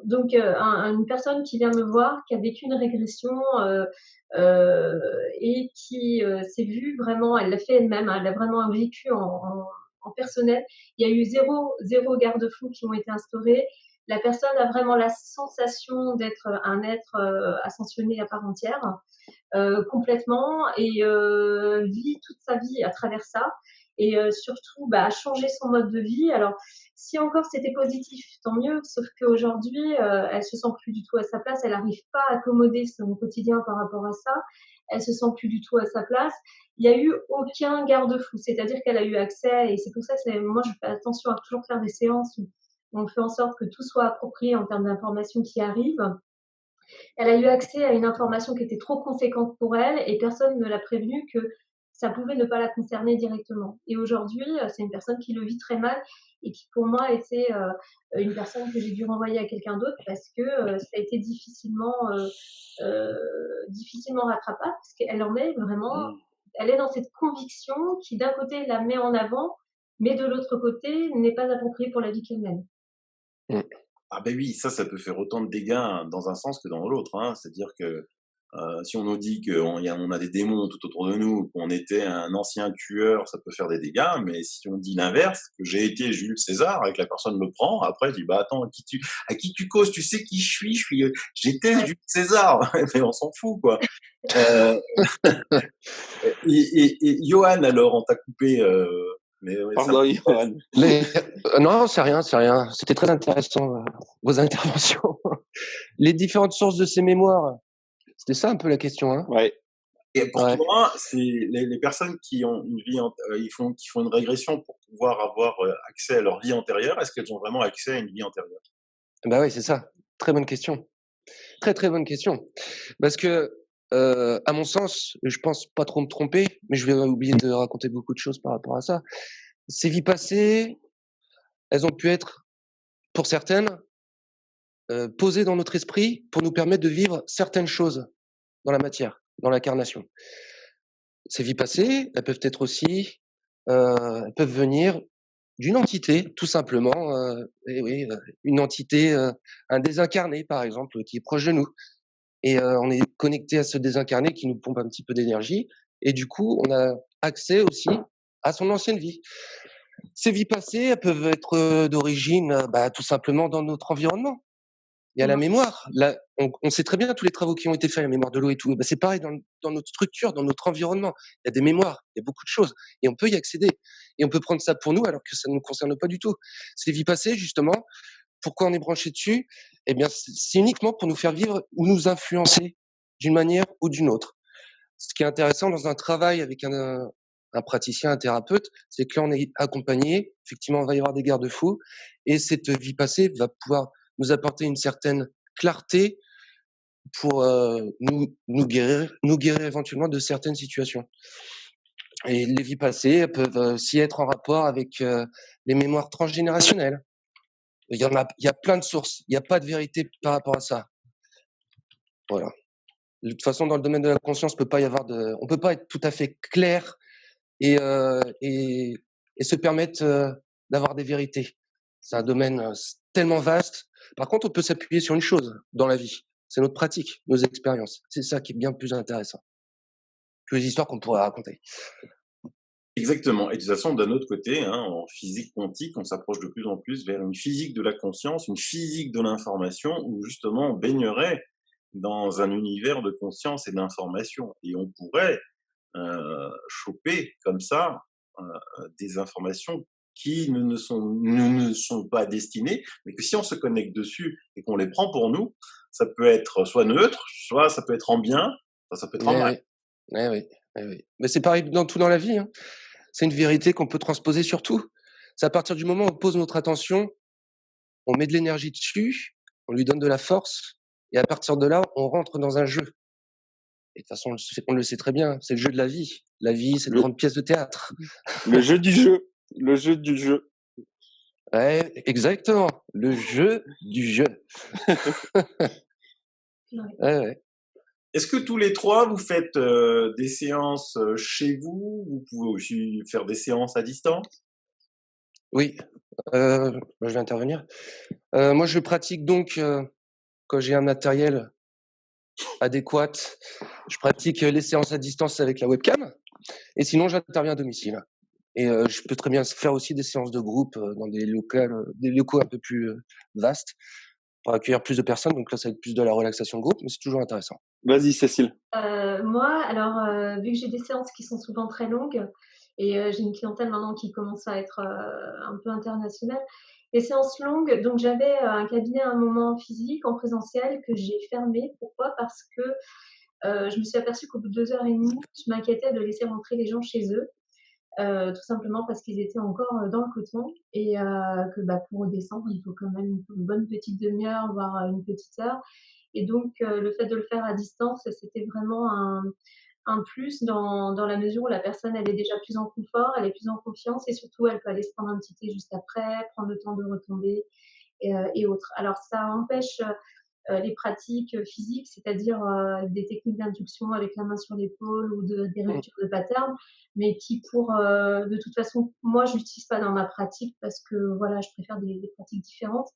[SPEAKER 2] Donc, une personne qui vient me voir, qui a vécu une régression et qui s'est vue vraiment, elle l'a fait elle-même, hein, elle l'a vraiment vécu en personnel. Il y a eu zéro garde-fou qui ont été instaurés. la personne a vraiment la sensation d'être un être ascensionné à part entière, complètement, et vit toute sa vie à travers ça, et surtout changer son mode de vie. Alors, si encore c'était positif, tant mieux, sauf qu'aujourd'hui, elle se sent plus du tout à sa place, elle n'arrive pas à accommoder son quotidien par rapport à ça, elle se sent plus du tout à sa place. Il n'y a eu aucun garde-fou, c'est-à-dire qu'elle a eu accès, et c'est pour ça que moi je fais attention à toujours faire des séances où on fait en sorte que tout soit approprié en termes d'informations qui arrivent. Elle a eu accès à une information qui était trop conséquente pour elle, et personne ne l'a prévenue que ça pouvait ne pas la concerner directement. Et aujourd'hui, c'est une personne qui le vit très mal, et qui pour moi était une personne que j'ai dû renvoyer à quelqu'un d'autre, parce que ça a été difficilement rattrapable, parce qu'elle en est vraiment, elle est dans cette conviction qui d'un côté la met en avant, mais de l'autre côté n'est pas appropriée pour la vie qu'elle mène.
[SPEAKER 1] Ah ben oui, ça peut faire autant de dégâts dans un sens que dans l'autre, hein. C'est-à-dire que si on nous dit qu'on a des démons tout autour de nous, qu'on était un ancien tueur, ça peut faire des dégâts, mais si on dit l'inverse, que j'ai été Jules César et que la personne me prend, après je dis bah attends, à qui tu causes, tu sais qui je suis, j'étais Jules César, mais on s'en fout quoi. Et Johan, alors on t'a coupé, mais ouais,
[SPEAKER 4] Pardon, Johan.
[SPEAKER 5] Non, c'est rien. C'était très intéressant, vos interventions. Les différentes sources de ces mémoires, c'était ça un peu la question, hein?
[SPEAKER 4] Ouais.
[SPEAKER 1] Et pour toi, c'est les personnes qui ont une vie, qui font une régression pour pouvoir avoir accès à leur vie antérieure, est-ce qu'elles ont vraiment accès à une vie antérieure?
[SPEAKER 5] Bah oui, c'est ça. Très bonne question. Très très bonne question. Parce que, à mon sens, je pense pas trop me tromper, mais je vais oublier de raconter beaucoup de choses par rapport à ça. Ces vies passées, elles ont pu être, pour certaines, posées dans notre esprit pour nous permettre de vivre certaines choses dans la matière, dans l'incarnation. Ces vies passées, elles peuvent être aussi, elles peuvent venir d'une entité, tout simplement, et oui, une entité, un désincarné, par exemple, qui est proche de nous. Et on est connecté à ce désincarné qui nous pompe un petit peu d'énergie. Et du coup, on a accès aussi à son ancienne vie. Ces vies passées, elles peuvent être d'origine, tout simplement dans notre environnement. Il y a la mémoire. Là, on sait très bien tous les travaux qui ont été faits, la mémoire de l'eau et tout. C'est pareil dans notre structure, dans notre environnement. Il y a des mémoires, il y a beaucoup de choses. Et on peut y accéder. Et on peut prendre ça pour nous alors que ça ne nous concerne pas du tout. Ces vies passées, justement, pourquoi on est branché dessus? Eh bien, c'est uniquement pour nous faire vivre ou nous influencer d'une manière ou d'une autre. Ce qui est intéressant dans un travail avec un praticien, un thérapeute, c'est que là, on est accompagné. Effectivement, il va y avoir des garde-fous. Et cette vie passée va pouvoir nous apporter une certaine clarté pour nous guérir éventuellement de certaines situations. Et les vies passées peuvent aussi être en rapport avec les mémoires transgénérationnelles. Il y a plein de sources. Il n'y a pas de vérité par rapport à ça. Voilà. De toute façon, dans le domaine de la conscience, on peut pas être tout à fait clair et se permettre d'avoir des vérités. C'est un domaine tellement vaste. Par contre, on peut s'appuyer sur une chose dans la vie. C'est notre pratique, nos expériences. C'est ça qui est bien plus intéressant que les histoires qu'on pourrait raconter.
[SPEAKER 1] Exactement. Et de toute façon, d'un autre côté, en physique quantique, on s'approche de plus en plus vers une physique de la conscience, une physique de l'information, où justement on baignerait dans un univers de conscience et d'information. Et on pourrait choper comme ça des informations qui ne sont pas destinées, mais que si on se connecte dessus et qu'on les prend pour nous, ça peut être soit neutre, soit ça peut être en bien, soit ça peut être en mal.
[SPEAKER 5] Oui. Mais c'est pareil dans tout dans la vie, hein. C'est une vérité qu'on peut transposer sur tout. C'est à partir du moment où on pose notre attention, on met de l'énergie dessus, on lui donne de la force, et à partir de là, on rentre dans un jeu. Et de toute façon, on le sait très bien, c'est le jeu de la vie. La vie, c'est une grande pièce de théâtre.
[SPEAKER 4] Le jeu du jeu. Le jeu du jeu.
[SPEAKER 5] Ouais, exactement. Le jeu du jeu. Ouais.
[SPEAKER 1] Est-ce que tous les trois, vous faites des séances chez vous? Vous pouvez aussi faire des séances à distance?
[SPEAKER 5] Oui, je vais intervenir. Moi, je pratique donc, quand j'ai un matériel adéquat, je pratique les séances à distance avec la webcam. Et sinon, j'interviens à domicile. Et je peux très bien faire aussi des séances de groupe dans des locaux un peu plus vastes pour accueillir plus de personnes. Donc là, ça va être plus de la relaxation de groupe, mais c'est toujours intéressant.
[SPEAKER 4] Vas-y, Cécile.
[SPEAKER 2] Moi, alors, vu que j'ai des séances qui sont souvent très longues et j'ai une clientèle maintenant qui commence à être un peu internationale, les séances longues, donc j'avais un cabinet à un moment physique en présentiel que j'ai fermé. Pourquoi? Parce que je me suis aperçue qu'au bout de 2 heures et demie, je m'inquiétais de laisser rentrer les gens chez eux, tout simplement parce qu'ils étaient encore dans le coton et que pour redescendre, il faut quand même une bonne petite demi-heure, voire une petite heure. Et donc, le fait de le faire à distance, c'était vraiment un plus dans la mesure où la personne, elle est déjà plus en confort, elle est plus en confiance et surtout, elle peut aller se prendre un petit thé juste après, prendre le temps de retomber et autres. Alors, ça empêche les pratiques physiques, c'est-à-dire des techniques d'induction avec la main sur l'épaule ou des ruptures de pattern, mais qui de toute façon, moi, je l'utilise pas dans ma pratique parce que voilà, je préfère des pratiques différentes.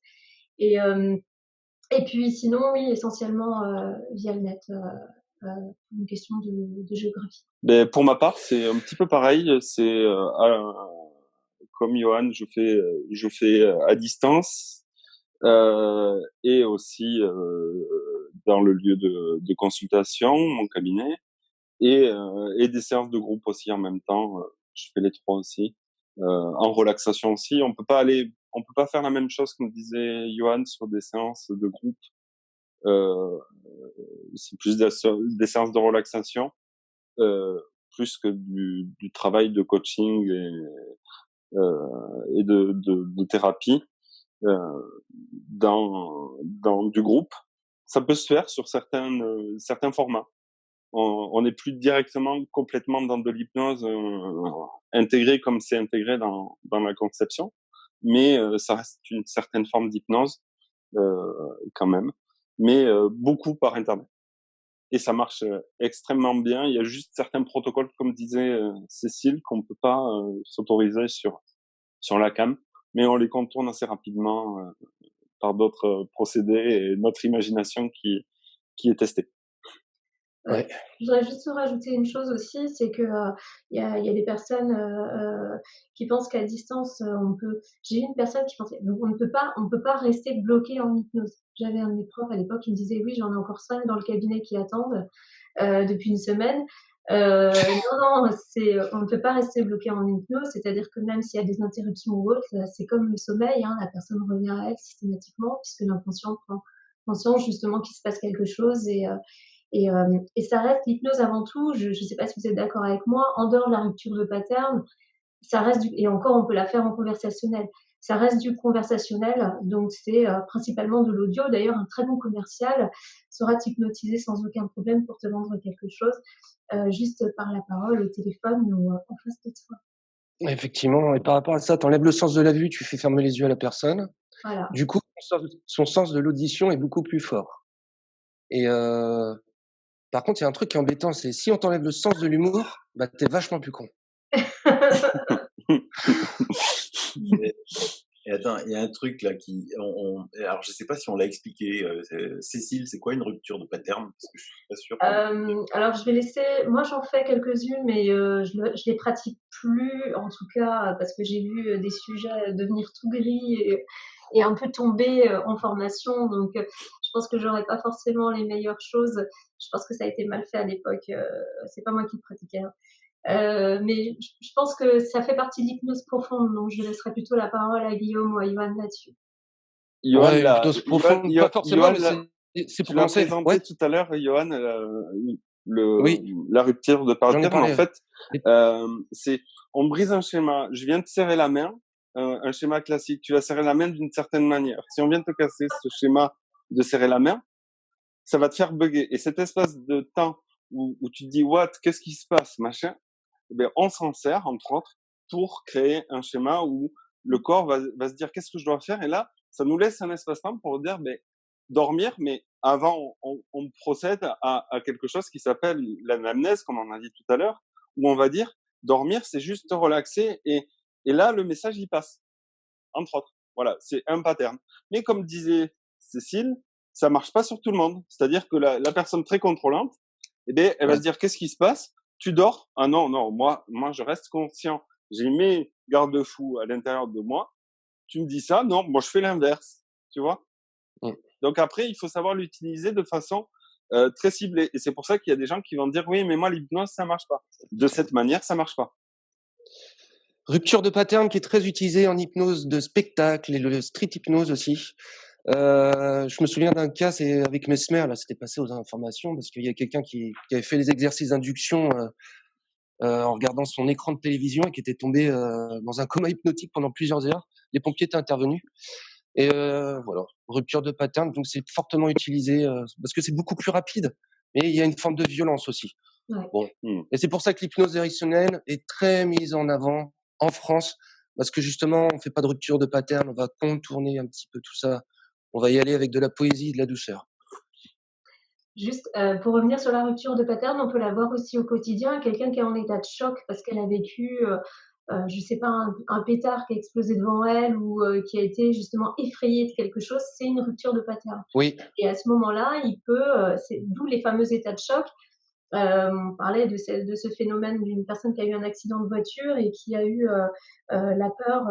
[SPEAKER 2] Et, et puis sinon, oui, essentiellement via le net, une question de géographie.
[SPEAKER 4] Ben, pour ma part, c'est un petit peu pareil. C'est comme Johan, je fais à distance et aussi dans le lieu de consultation, mon cabinet, et des séances de groupe aussi en même temps. Je fais les trois aussi. En relaxation aussi, on peut pas faire la même chose comme disait Johan sur des séances de groupe. C'est plus des séances de relaxation, plus que du travail de coaching et de thérapie dans du groupe. Ça peut se faire sur certains formats. On n'est plus directement complètement dans de l'hypnose intégrée comme c'est intégré dans la conception, mais ça reste une certaine forme d'hypnose quand même, mais beaucoup par internet. Et ça marche extrêmement bien. Il y a juste certains protocoles, comme disait Cécile, qu'on peut pas s'autoriser sur la cam, mais on les contourne assez rapidement par d'autres procédés et notre imagination qui est testée.
[SPEAKER 5] Ouais.
[SPEAKER 2] Je voudrais juste rajouter une chose aussi, c'est que il y a des personnes qui pensent qu'à distance on peut. J'ai eu une personne qui pensait donc on peut pas rester bloqué en hypnose. J'avais un de mes profs à l'époque qui me disait oui, j'en ai encore 5 dans le cabinet qui attendent depuis une semaine. Non, on ne peut pas rester bloqué en hypnose, c'est-à-dire que même s'il y a des interruptions ou autres, c'est comme le sommeil, hein, la personne revient à elle systématiquement puisque l'inconscient prend conscience justement qu'il se passe quelque chose et ça reste l'hypnose avant tout. Je ne sais pas si vous êtes d'accord avec moi. En dehors de la rupture de pattern, ça reste et encore on peut la faire en conversationnel. Ça reste du conversationnel, donc c'est principalement de l'audio. D'ailleurs, un très bon commercial saura t'hypnotiser sans aucun problème pour te vendre quelque chose, juste par la parole, au téléphone ou en face de toi.
[SPEAKER 5] Effectivement. Et par rapport à ça, tu enlèves le sens de la vue, tu fais fermer les yeux à la personne.
[SPEAKER 2] Voilà.
[SPEAKER 5] Du coup, son sens de l'audition est beaucoup plus fort. Et par contre, il y a un truc qui est embêtant, c'est si on t'enlève le sens de l'humour, t'es vachement plus con.
[SPEAKER 1] Et attends, il y a un truc là alors je sais pas si on l'a expliqué. Cécile, c'est quoi une rupture de pattern? Parce que je suis pas sûr.
[SPEAKER 2] Alors je vais laisser. Moi, j'en fais quelques-unes, mais je les pratique plus, en tout cas, parce que j'ai vu des sujets devenir tout gris et un peu tomber en formation. Donc, je pense que j'aurais pas forcément les meilleures choses. Je pense que ça a été mal fait à l'époque. C'est pas moi qui le pratiquais. Mais je pense que ça fait partie de l'hypnose profonde, donc je laisserai plutôt la parole à Guillaume ou à Johan là-dessus.
[SPEAKER 5] Ouais, l'hypnose profonde, pas forcément, mais c'est pour commencer.
[SPEAKER 4] Tu l'as présenté tout à l'heure, Johan,
[SPEAKER 5] Oui.
[SPEAKER 4] la rupture de pattern. En fait, c'est on brise un schéma. Je viens de serrer la main, un schéma classique. Tu vas serrer la main d'une certaine manière. Si on vient de te casser ce schéma de serrer la main, ça va te faire bugger. Et cet espace de temps où tu te dis what, qu'est-ce qui se passe, machin, ben on s'en sert entre autres pour créer un schéma où le corps va se dire qu'est-ce que je dois faire, et là ça nous laisse un espace-temps pour dire dormir, mais avant on procède à quelque chose qui s'appelle l'anamnèse, comme on a dit tout à l'heure, où on va dire dormir c'est juste te relaxer, et là le message il passe, entre autres. Voilà, c'est un pattern. Mais comme disait Cécile, ça marche pas sur tout le monde. C'est-à-dire que la personne très contrôlante, elle va se dire qu'est-ce qui se passe? Tu dors? Ah non, moi je reste conscient. j'ai mes garde-fous à l'intérieur de moi. Tu me dis ça, non, moi je fais l'inverse, tu vois.
[SPEAKER 5] Mm.
[SPEAKER 4] Donc après, il faut savoir l'utiliser de façon très ciblée. Et c'est pour ça qu'il y a des gens qui vont dire oui, mais moi l'hypnose ça marche pas. De cette manière, ça marche pas.
[SPEAKER 5] Rupture de pattern qui est très utilisée en hypnose de spectacle et le street hypnose aussi. Je me souviens d'un cas, c'est avec Mesmer, là, c'était passé aux informations parce qu'il y a quelqu'un qui avait fait les exercices d'induction en regardant son écran de télévision et qui était tombé dans un coma hypnotique pendant plusieurs heures. Les pompiers étaient intervenus. Et voilà, rupture de pattern, donc c'est fortement utilisé parce que c'est beaucoup plus rapide, mais il y a une forme de violence aussi.
[SPEAKER 2] Ouais.
[SPEAKER 5] Bon. Et c'est pour ça que l'hypnose érectionnelle est très mise en avant en France, parce que justement, on fait pas de rupture de pattern, on va contourner un petit peu tout ça. On va y aller avec de la poésie, de la douceur.
[SPEAKER 2] Juste pour revenir sur la rupture de pattern, on peut la voir aussi au quotidien. Quelqu'un qui est en état de choc parce qu'elle a vécu, je sais pas, un pétard qui a explosé devant elle ou qui a été justement effrayée de quelque chose, c'est une rupture de pattern.
[SPEAKER 5] Oui.
[SPEAKER 2] Et à ce moment-là, il peut, c'est d'où les fameux états de choc. On parlait de ce phénomène d'une personne qui a eu un accident de voiture et qui a eu la peur,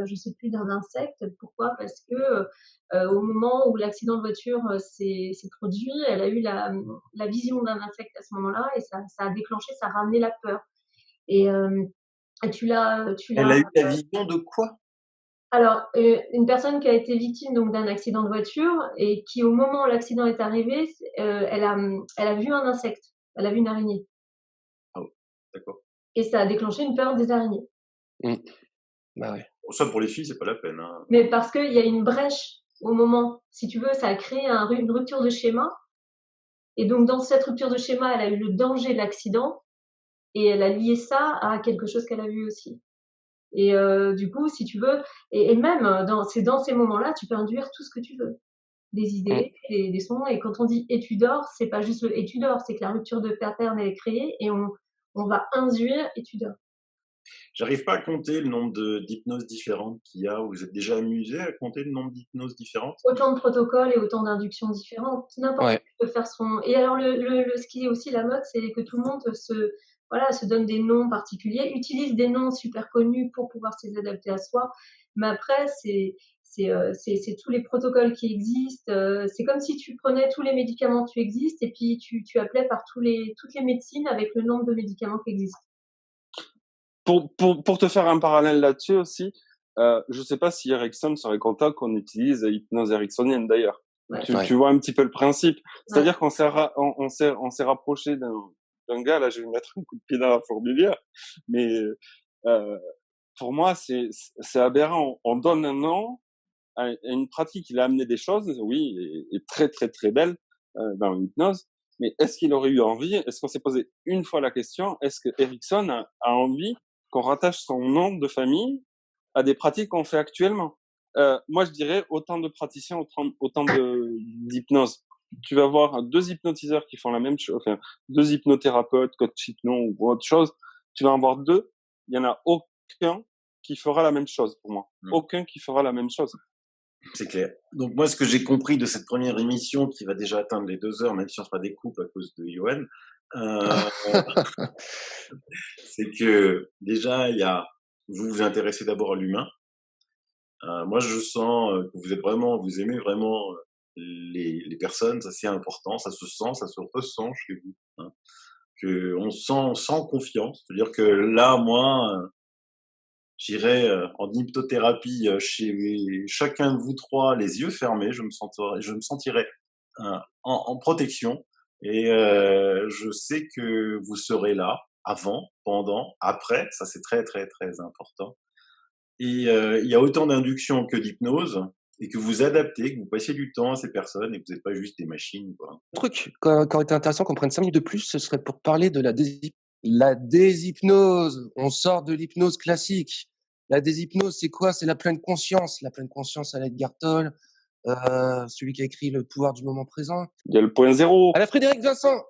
[SPEAKER 2] je sais plus, d'un insecte. Pourquoi? Parce que au moment où l'accident de voiture s'est produit, elle a eu la vision d'un insecte à ce moment-là et ça a déclenché, ça a ramené la peur. Et
[SPEAKER 1] Elle a eu la vision de quoi?
[SPEAKER 2] Alors, une personne qui a été victime donc d'un accident de voiture et qui, au moment où l'accident est arrivé, elle a vu un insecte, elle a vu une araignée.
[SPEAKER 1] Ah ouais, d'accord.
[SPEAKER 2] Et ça a déclenché une peur des araignées.
[SPEAKER 5] Bah ouais.
[SPEAKER 1] Bon, ça pour les filles, c'est pas la peine. Hein.
[SPEAKER 2] Mais parce qu'il y a une brèche au moment, si tu veux, ça a créé une rupture de schéma. Et donc, dans cette rupture de schéma, elle a eu le danger de l'accident et elle a lié ça à quelque chose qu'elle a vu aussi. Et du coup, si tu veux, et même dans ces moments-là, tu peux induire tout ce que tu veux. Des idées, des sons. Et quand on dit et tu dors, c'est pas juste le et tu dors, c'est que la rupture de pattern elle est créée et on va induire et tu dors.
[SPEAKER 1] J'arrive pas à compter le nombre d'hypnoses différentes qu'il y a. Vous êtes déjà amusé à compter le nombre d'hypnoses différentes?
[SPEAKER 2] Autant de protocoles et autant d'inductions différentes. N'importe qui peut faire son. Et alors ce qui est aussi la mode, c'est que tout le monde se donne des noms particuliers, utilise des noms super connus pour pouvoir se les adapter à soi. Mais après, c'est tous les protocoles qui existent. C'est comme si tu prenais tous les médicaments qui existent et puis tu appelais par toutes les médecines avec le nombre de médicaments qui existent.
[SPEAKER 4] Pour te faire un parallèle là-dessus aussi, je sais pas si Erickson serait content qu'on utilise hypnose ericksonienne d'ailleurs.
[SPEAKER 2] Ouais.
[SPEAKER 4] Tu vois un petit peu le principe. C'est-à-dire qu'on s'est rapproché d'un gars, là je vais lui mettre un coup de pied dans la fourmilière, mais pour moi c'est aberrant. On donne un nom à une pratique, il a amené des choses, oui, et très très très belles dans l'hypnose. Mais est-ce qu'il aurait eu envie? Est-ce qu'on s'est posé une fois la question? Est-ce que Erickson a envie qu'on rattache son nom de famille à des pratiques qu'on fait actuellement? Moi, je dirais autant de praticiens, autant d'hypnose. Tu vas voir deux hypnotiseurs qui font la même chose, enfin, deux hypnothérapeutes, coach hypno ou autre chose. Tu vas en voir deux. Il y en a aucun qui fera la même chose pour moi. Aucun qui fera la même chose.
[SPEAKER 1] C'est clair. Donc moi, ce que j'ai compris de cette première émission qui va déjà atteindre les 2 heures, même si on se découpe à cause de Johan, c'est que déjà, vous vous intéressez d'abord à l'humain. Moi, je sens que vous aimez vraiment les personnes, ça c'est important, ça se sent, ça se ressent chez vous. Hein, que on sent confiance. C'est-à-dire que là, moi, j'irai en hypnothérapie chez chacun de vous trois, les yeux fermés, je me sentirai en protection et je sais que vous serez là avant, pendant, après, ça c'est très très très important. Et il y a autant d'induction que d'hypnose et que vous adaptez, que vous passiez du temps à ces personnes et que vous n'êtes pas juste des machines. Quoi.
[SPEAKER 5] Un truc qui aurait été intéressant qu'on prenne 5 minutes de plus, ce serait pour parler de la déshypnose. On sort de l'hypnose classique. La déshypnose, c'est quoi? C'est la pleine conscience. La pleine conscience à Edgar Tolle, celui qui a écrit Le pouvoir du moment présent.
[SPEAKER 4] Il y a le point zéro.
[SPEAKER 5] À la Frédéric Vincent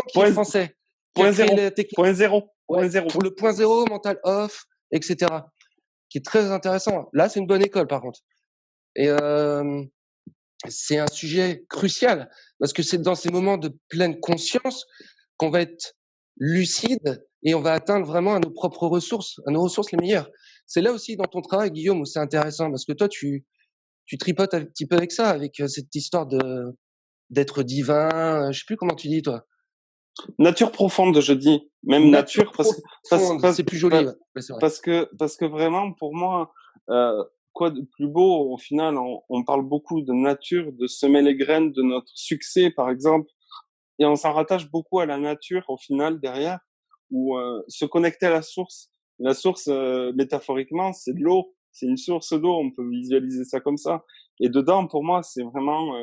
[SPEAKER 5] qui est français.
[SPEAKER 4] Point zéro. Point zéro. Point zéro.
[SPEAKER 5] Pour le point zéro, mental off, etc. Qui est très intéressant. Là, c'est une bonne école, par contre. Et c'est un sujet crucial parce que c'est dans ces moments de pleine conscience qu'on va être lucide et on va atteindre vraiment à nos propres ressources, à nos ressources les meilleures. C'est là aussi dans ton travail, Guillaume, où c'est intéressant parce que toi, tu tripotes un petit peu avec ça, avec cette histoire d'être divin. Je sais plus comment tu dis, toi.
[SPEAKER 4] Nature profonde, je dis. Même nature,
[SPEAKER 5] profonde, c'est plus joli. Ouais, c'est vrai.
[SPEAKER 4] parce que vraiment, pour moi, quoi de plus beau, au final, on parle beaucoup de nature, de semer les graines de notre succès, par exemple, et on s'en rattache beaucoup à la nature, au final, derrière, ou se connecter à la source. La source, métaphoriquement, c'est de l'eau. C'est une source d'eau, on peut visualiser ça comme ça. Et dedans, pour moi, c'est vraiment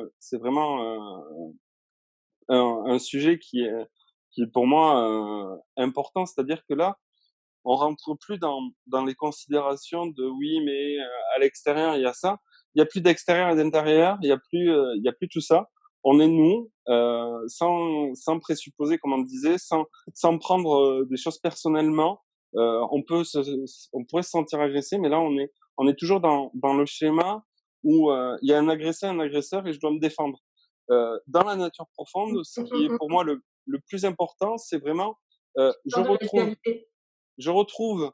[SPEAKER 4] un sujet qui est pour moi important. C'est-à-dire que là, on rentre plus dans les considérations de oui, mais à l'extérieur il y a ça. Il y a plus d'extérieur et d'intérieur. Il y a plus tout ça. On est nous, sans présupposer, comme on disait, sans prendre des choses personnellement. On pourrait se sentir agressé, mais là on est toujours dans le schéma où il y a un agressé, un agresseur, et je dois me défendre. Dans la nature profonde, ce qui est pour moi le plus important, c'est vraiment
[SPEAKER 2] Dans de la dualité.
[SPEAKER 4] je retrouve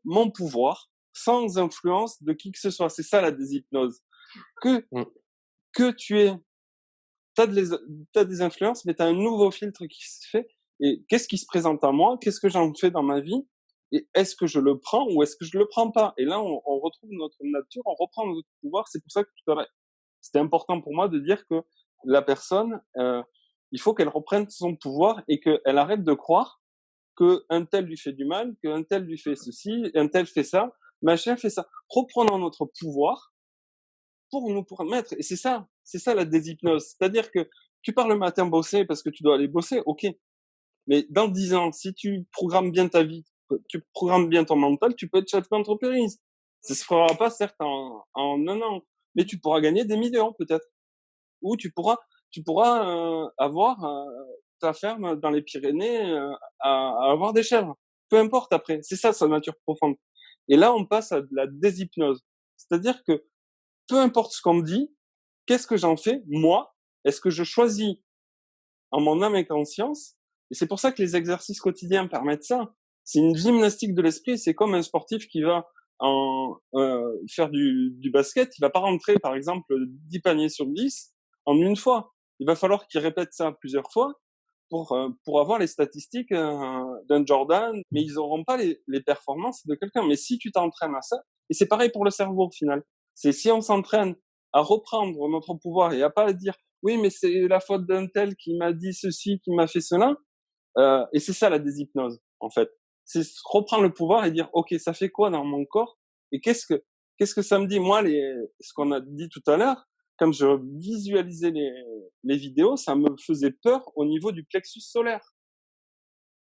[SPEAKER 4] mon pouvoir sans influence de qui que ce soit. C'est ça la déshypnose. Que que tu es, t'as des influences, mais t'as un nouveau filtre qui se fait. Et qu'est-ce qui se présente à moi? Qu'est-ce que j'en fais dans ma vie? Et est-ce que je le prends ou est-ce que je le prends pas? Et là, on retrouve notre nature, on reprend notre pouvoir. C'est pour ça que tout à l'heure, c'était important pour moi de dire que la personne, il faut qu'elle reprenne son pouvoir et qu'elle arrête de croire qu'un tel lui fait du mal, qu'un tel lui fait ceci, un tel fait ça, machin fait ça. Reprenons notre pouvoir pour nous permettre, et c'est ça la déshypnose. C'est-à-dire que tu pars le matin bosser parce que tu dois aller bosser, ok. Mais dans 10 ans, si tu programmes bien ta vie, tu programmes bien ton mental, tu peux être chef d'entreprise. Ça se fera pas certes en un an, mais tu pourras gagner des millions peut-être. Ou tu pourras avoir ta ferme dans les Pyrénées à avoir des chèvres. Peu importe après. C'est ça sa nature profonde. Et là, on passe à de la déshypnose. C'est-à-dire que peu importe ce qu'on me dit, qu'est-ce que j'en fais moi? Est-ce que je choisis en mon âme et conscience? Et c'est pour ça que les exercices quotidiens permettent ça. C'est une gymnastique de l'esprit. C'est comme un sportif qui va faire du basket. Il va pas rentrer, par exemple, 10 paniers sur 10 en une fois. Il va falloir qu'il répète ça plusieurs fois pour avoir les statistiques d'un Jordan, mais ils auront pas les performances de quelqu'un. Mais si tu t'entraînes à ça, et c'est pareil pour le cerveau au final, c'est si on s'entraîne à reprendre notre pouvoir et à pas dire oui, mais c'est la faute d'un tel qui m'a dit ceci, qui m'a fait cela, et c'est ça la déshypnose en fait. C'est reprendre le pouvoir et dire ok, ça fait quoi dans mon corps et qu'est-ce que ça me dit moi ce qu'on a dit tout à l'heure. Quand je visualisais les vidéos, ça me faisait peur au niveau du plexus solaire.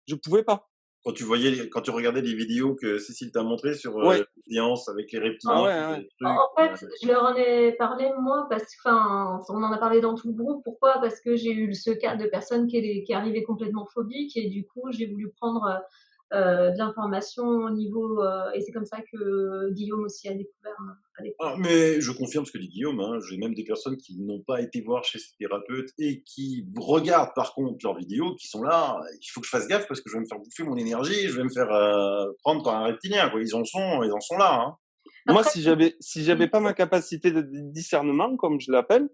[SPEAKER 4] Je pouvais pas.
[SPEAKER 1] Quand tu regardais les vidéos que Cécile t'a montrées sur
[SPEAKER 4] Ouais.
[SPEAKER 1] les séances avec les reptiliens,
[SPEAKER 4] Ah ouais, ouais.
[SPEAKER 1] les trucs,
[SPEAKER 2] En fait, je leur en ai parlé moi parce que, enfin, on en a parlé dans tout le groupe. Pourquoi? Parce que j'ai eu ce cas de personne qui est arrivée complètement phobique et du coup, j'ai voulu prendre de l'information au niveau et c'est comme ça que Guillaume aussi a découvert.
[SPEAKER 1] Ah, mais je confirme ce que dit Guillaume, hein. J'ai même des personnes qui n'ont pas été voir chez ces thérapeutes et qui regardent par contre leurs vidéos, qui sont là, il faut que je fasse gaffe parce que je vais me faire bouffer mon énergie, je vais me faire prendre par un reptilien, quoi. Ils en sont là, hein.
[SPEAKER 4] Moi,
[SPEAKER 2] Après,
[SPEAKER 4] si j'avais pas ma capacité de discernement, comme je l'appelle,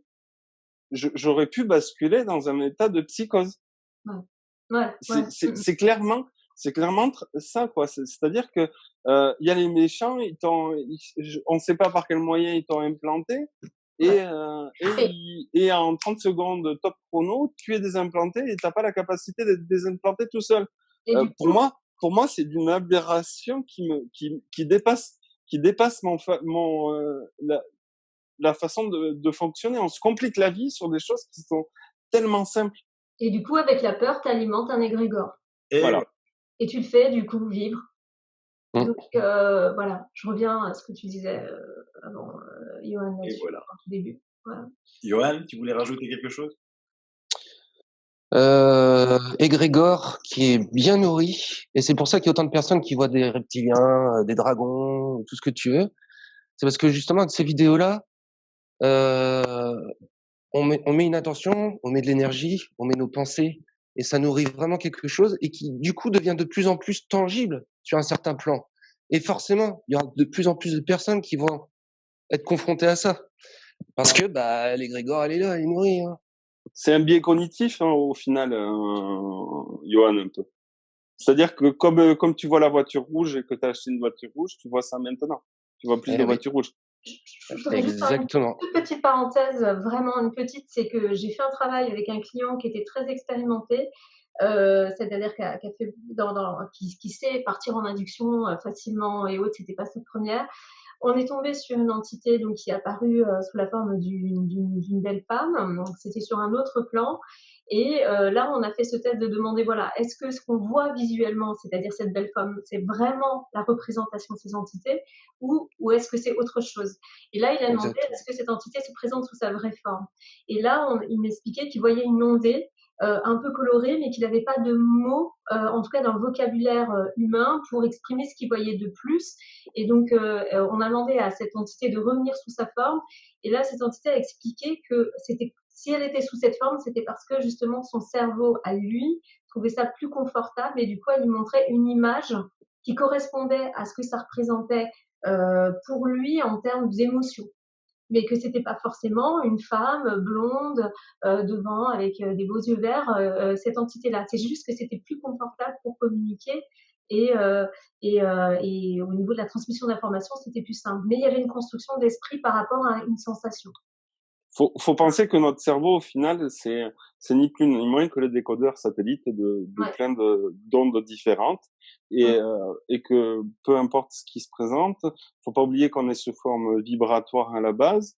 [SPEAKER 4] j'aurais pu basculer dans un état de psychose.
[SPEAKER 2] ouais.
[SPEAKER 4] C'est clairement ça, quoi. C'est-à-dire que il y a les méchants, on ne sait pas par quel moyen ils t'ont implanté, et en 30 secondes top chrono, tu es désimplanté et t'as pas la capacité d'être désimplanté tout seul.
[SPEAKER 2] Et du coup,
[SPEAKER 4] Pour moi, c'est d'une aberration qui dépasse la façon de fonctionner. On se complique la vie sur des choses qui sont tellement simples.
[SPEAKER 2] et du coup, avec la peur, tu alimentes un égrégore.
[SPEAKER 1] Et
[SPEAKER 4] Voilà.
[SPEAKER 2] Et tu le fais du coup vivre. Donc voilà, je reviens à ce que tu disais avant, Johan,
[SPEAKER 1] et
[SPEAKER 2] là-dessus,
[SPEAKER 1] voilà.
[SPEAKER 2] au tout début. Voilà.
[SPEAKER 1] Johan, tu voulais rajouter quelque chose?
[SPEAKER 5] Égrégore qui est bien nourri, et c'est pour ça qu'il y a autant de personnes qui voient des reptiliens, des dragons, tout ce que tu veux. C'est parce que justement avec ces vidéos-là, on met une attention, on met de l'énergie, on met nos pensées et ça nourrit vraiment quelque chose et qui, du coup, devient de plus en plus tangible sur un certain plan. Et forcément, il y aura de plus en plus de personnes qui vont être confrontées à ça. Parce que, l'égrégore, elle est là, elle est nourrie, hein.
[SPEAKER 4] C'est un biais cognitif, hein, au final, Johan, un peu. C'est-à-dire que comme tu vois la voiture rouge et que tu as acheté une voiture rouge, tu vois ça maintenant. Tu vois plus de voitures rouges.
[SPEAKER 2] Je voudrais juste faire une toute petite parenthèse, vraiment une petite, c'est que j'ai fait un travail avec un client qui était très expérimenté, c'est-à-dire qui sait partir en induction facilement et autres, c'était pas sa première. On est tombé sur une entité donc qui est apparue sous la forme d'une belle femme. Donc c'était sur un autre plan. Et là, on a fait ce test de demander, voilà, est-ce que ce qu'on voit visuellement, c'est-à-dire cette belle femme, c'est vraiment la représentation de ces entités ou est-ce que c'est autre chose? Et là, il a demandé, est-ce que cette entité se présente sous sa vraie forme? Et là, il m'expliquait qu'il voyait une ondée un peu colorée, mais qu'il n'avait pas de mots, en tout cas dans le vocabulaire humain, pour exprimer ce qu'il voyait de plus. Et donc, on a demandé à cette entité de revenir sous sa forme. Et là, cette entité a expliqué que si elle était sous cette forme, c'était parce que justement son cerveau à lui trouvait ça plus confortable et du coup, elle lui montrait une image qui correspondait à ce que ça représentait pour lui en termes d'émotions. Mais que c'était pas forcément une femme blonde devant avec des beaux yeux verts, cette entité-là. C'est juste que c'était plus confortable pour communiquer et au niveau de la transmission d'informations, c'était plus simple. Mais il y avait une construction d'esprit par rapport à une sensation.
[SPEAKER 4] Faut penser que notre cerveau, au final, c'est ni plus ni moins que le décodeur satellite de plein d'ondes différentes et que peu importe ce qui se présente, faut pas oublier qu'on est sous forme vibratoire à la base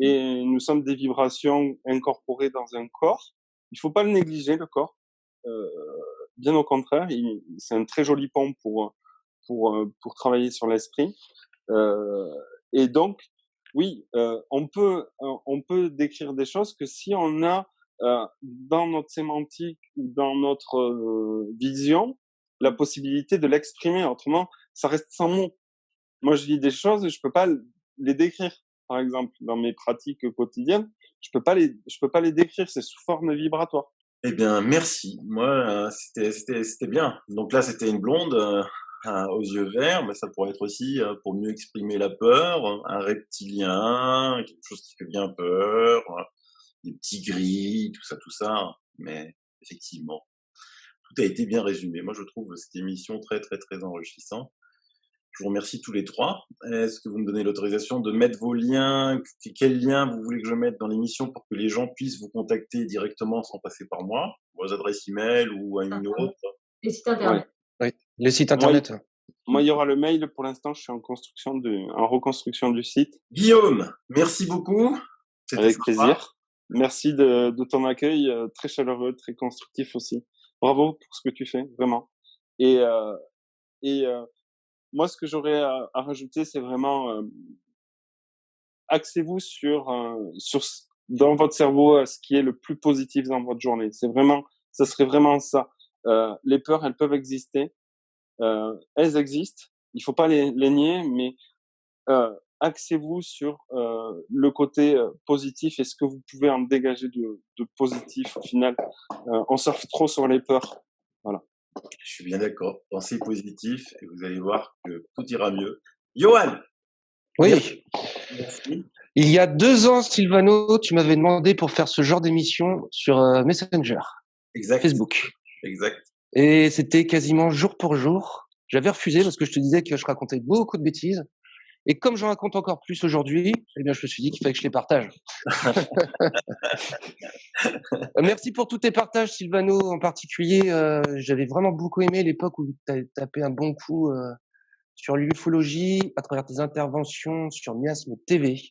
[SPEAKER 4] et nous sommes des vibrations incorporées dans un corps. Il faut pas le négliger, le corps. Bien au contraire, c'est un très joli pont pour travailler sur l'esprit. Et donc, oui, on peut décrire des choses que si on a dans notre sémantique ou dans notre vision la possibilité de l'exprimer. Autrement, ça reste sans mots. Moi, je vis des choses et je peux pas les décrire. Par exemple, dans mes pratiques quotidiennes, je peux pas les décrire. C'est sous forme vibratoire.
[SPEAKER 1] Eh bien, merci. Moi, c'était bien. Donc là, c'était une blonde aux yeux verts, mais ça pourrait être aussi pour mieux exprimer la peur, un reptilien, quelque chose qui fait bien peur, des petits gris, tout ça. Mais effectivement, tout a été bien résumé. Moi, je trouve cette émission très, très, très enrichissante. Je vous remercie tous les trois. Est-ce que vous me donnez l'autorisation de mettre vos liens? Quels liens vous voulez que je mette dans l'émission pour que les gens puissent vous contacter directement sans passer par moi? Vos adresses email ou à une autre?
[SPEAKER 2] Les sites internet.
[SPEAKER 5] Oui, les sites internet.
[SPEAKER 4] Moi, il y aura le mail. Pour l'instant, je suis en reconstruction du site.
[SPEAKER 1] Guillaume, merci beaucoup.
[SPEAKER 4] Avec plaisir. Merci de ton accueil, très chaleureux, très constructif aussi. Bravo pour ce que tu fais, vraiment. Et moi, ce que j'aurais à rajouter, c'est vraiment axez-vous sur dans votre cerveau ce qui est le plus positif dans votre journée. Ça serait vraiment ça. Les peurs, elles peuvent exister, elles existent. Il faut pas les nier, mais axez-vous sur le côté positif et ce que vous pouvez en dégager de positif au final. On surfe trop sur les peurs. Voilà.
[SPEAKER 1] Je suis bien d'accord. Pensez positif et vous allez voir que tout ira mieux. Johan!
[SPEAKER 5] Oui. Merci. Il y a 2 ans, Sylvano, tu m'avais demandé pour faire ce genre d'émission sur Messenger.
[SPEAKER 1] Exact.
[SPEAKER 5] Facebook.
[SPEAKER 1] Exact.
[SPEAKER 5] Et c'était quasiment jour pour jour. J'avais refusé parce que je te disais que je racontais beaucoup de bêtises. Et comme j'en raconte encore plus aujourd'hui, eh bien, je me suis dit qu'il fallait que je les partage. Merci pour tous tes partages, Sylvano, en particulier. J'avais vraiment beaucoup aimé l'époque où tu as tapé un bon coup sur l'ufologie à travers tes interventions sur Miasme TV.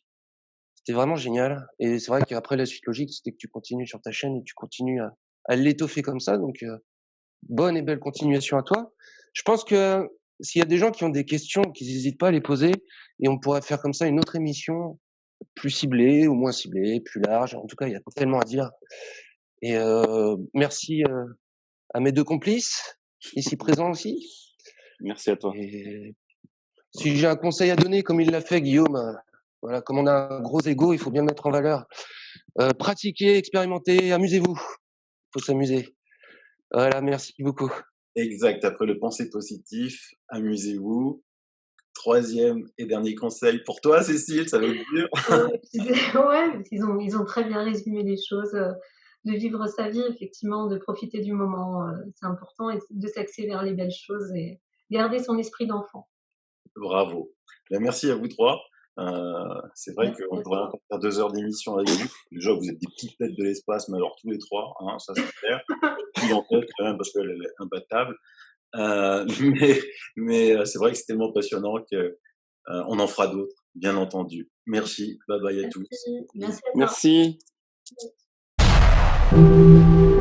[SPEAKER 5] C'était vraiment génial. Et c'est vrai qu'après, la suite logique, c'était que tu continues sur ta chaîne et tu continues à l'étoffer comme ça. Donc, bonne et belle continuation à toi. Je pense que s'il y a des gens qui ont des questions, qu'ils n'hésitent pas à les poser, et on pourrait faire comme ça une autre émission plus ciblée ou moins ciblée, plus large. En tout cas, il y a tellement à dire. Et merci à mes 2 complices, ici présents aussi.
[SPEAKER 4] Merci à toi.
[SPEAKER 5] Et si j'ai un conseil à donner, comme il l'a fait, Guillaume, voilà, comme on a un gros ego, il faut bien le mettre en valeur. Pratiquez, expérimentez, amusez-vous. Il faut s'amuser. Voilà, merci beaucoup.
[SPEAKER 1] Exact. Après le penser positif, amusez-vous. 3e et dernier conseil pour toi, Cécile, ça va être dur.
[SPEAKER 2] Ouais, ils ont très bien résumé les choses, de vivre sa vie effectivement, de profiter du moment, c'est important et de s'axer vers les belles choses et garder son esprit d'enfant.
[SPEAKER 1] Bravo. Ben, merci à vous 3. C'est vrai
[SPEAKER 2] Merci
[SPEAKER 1] qu'on
[SPEAKER 2] à
[SPEAKER 1] pourrait
[SPEAKER 2] toi.
[SPEAKER 1] encore faire 2 heures d'émission avec vous. Déjà, vous êtes des petites têtes de l'espace, mais alors tous les 3, hein, ça c'est clair. Pile en tête quand même parce qu'elle est imbattable. Euh, mais c'est vrai que c'est tellement passionnant que on en fera d'autres, bien entendu. Merci. Bye bye à tous.
[SPEAKER 2] Merci. Merci à toi.
[SPEAKER 4] Merci.
[SPEAKER 2] Merci.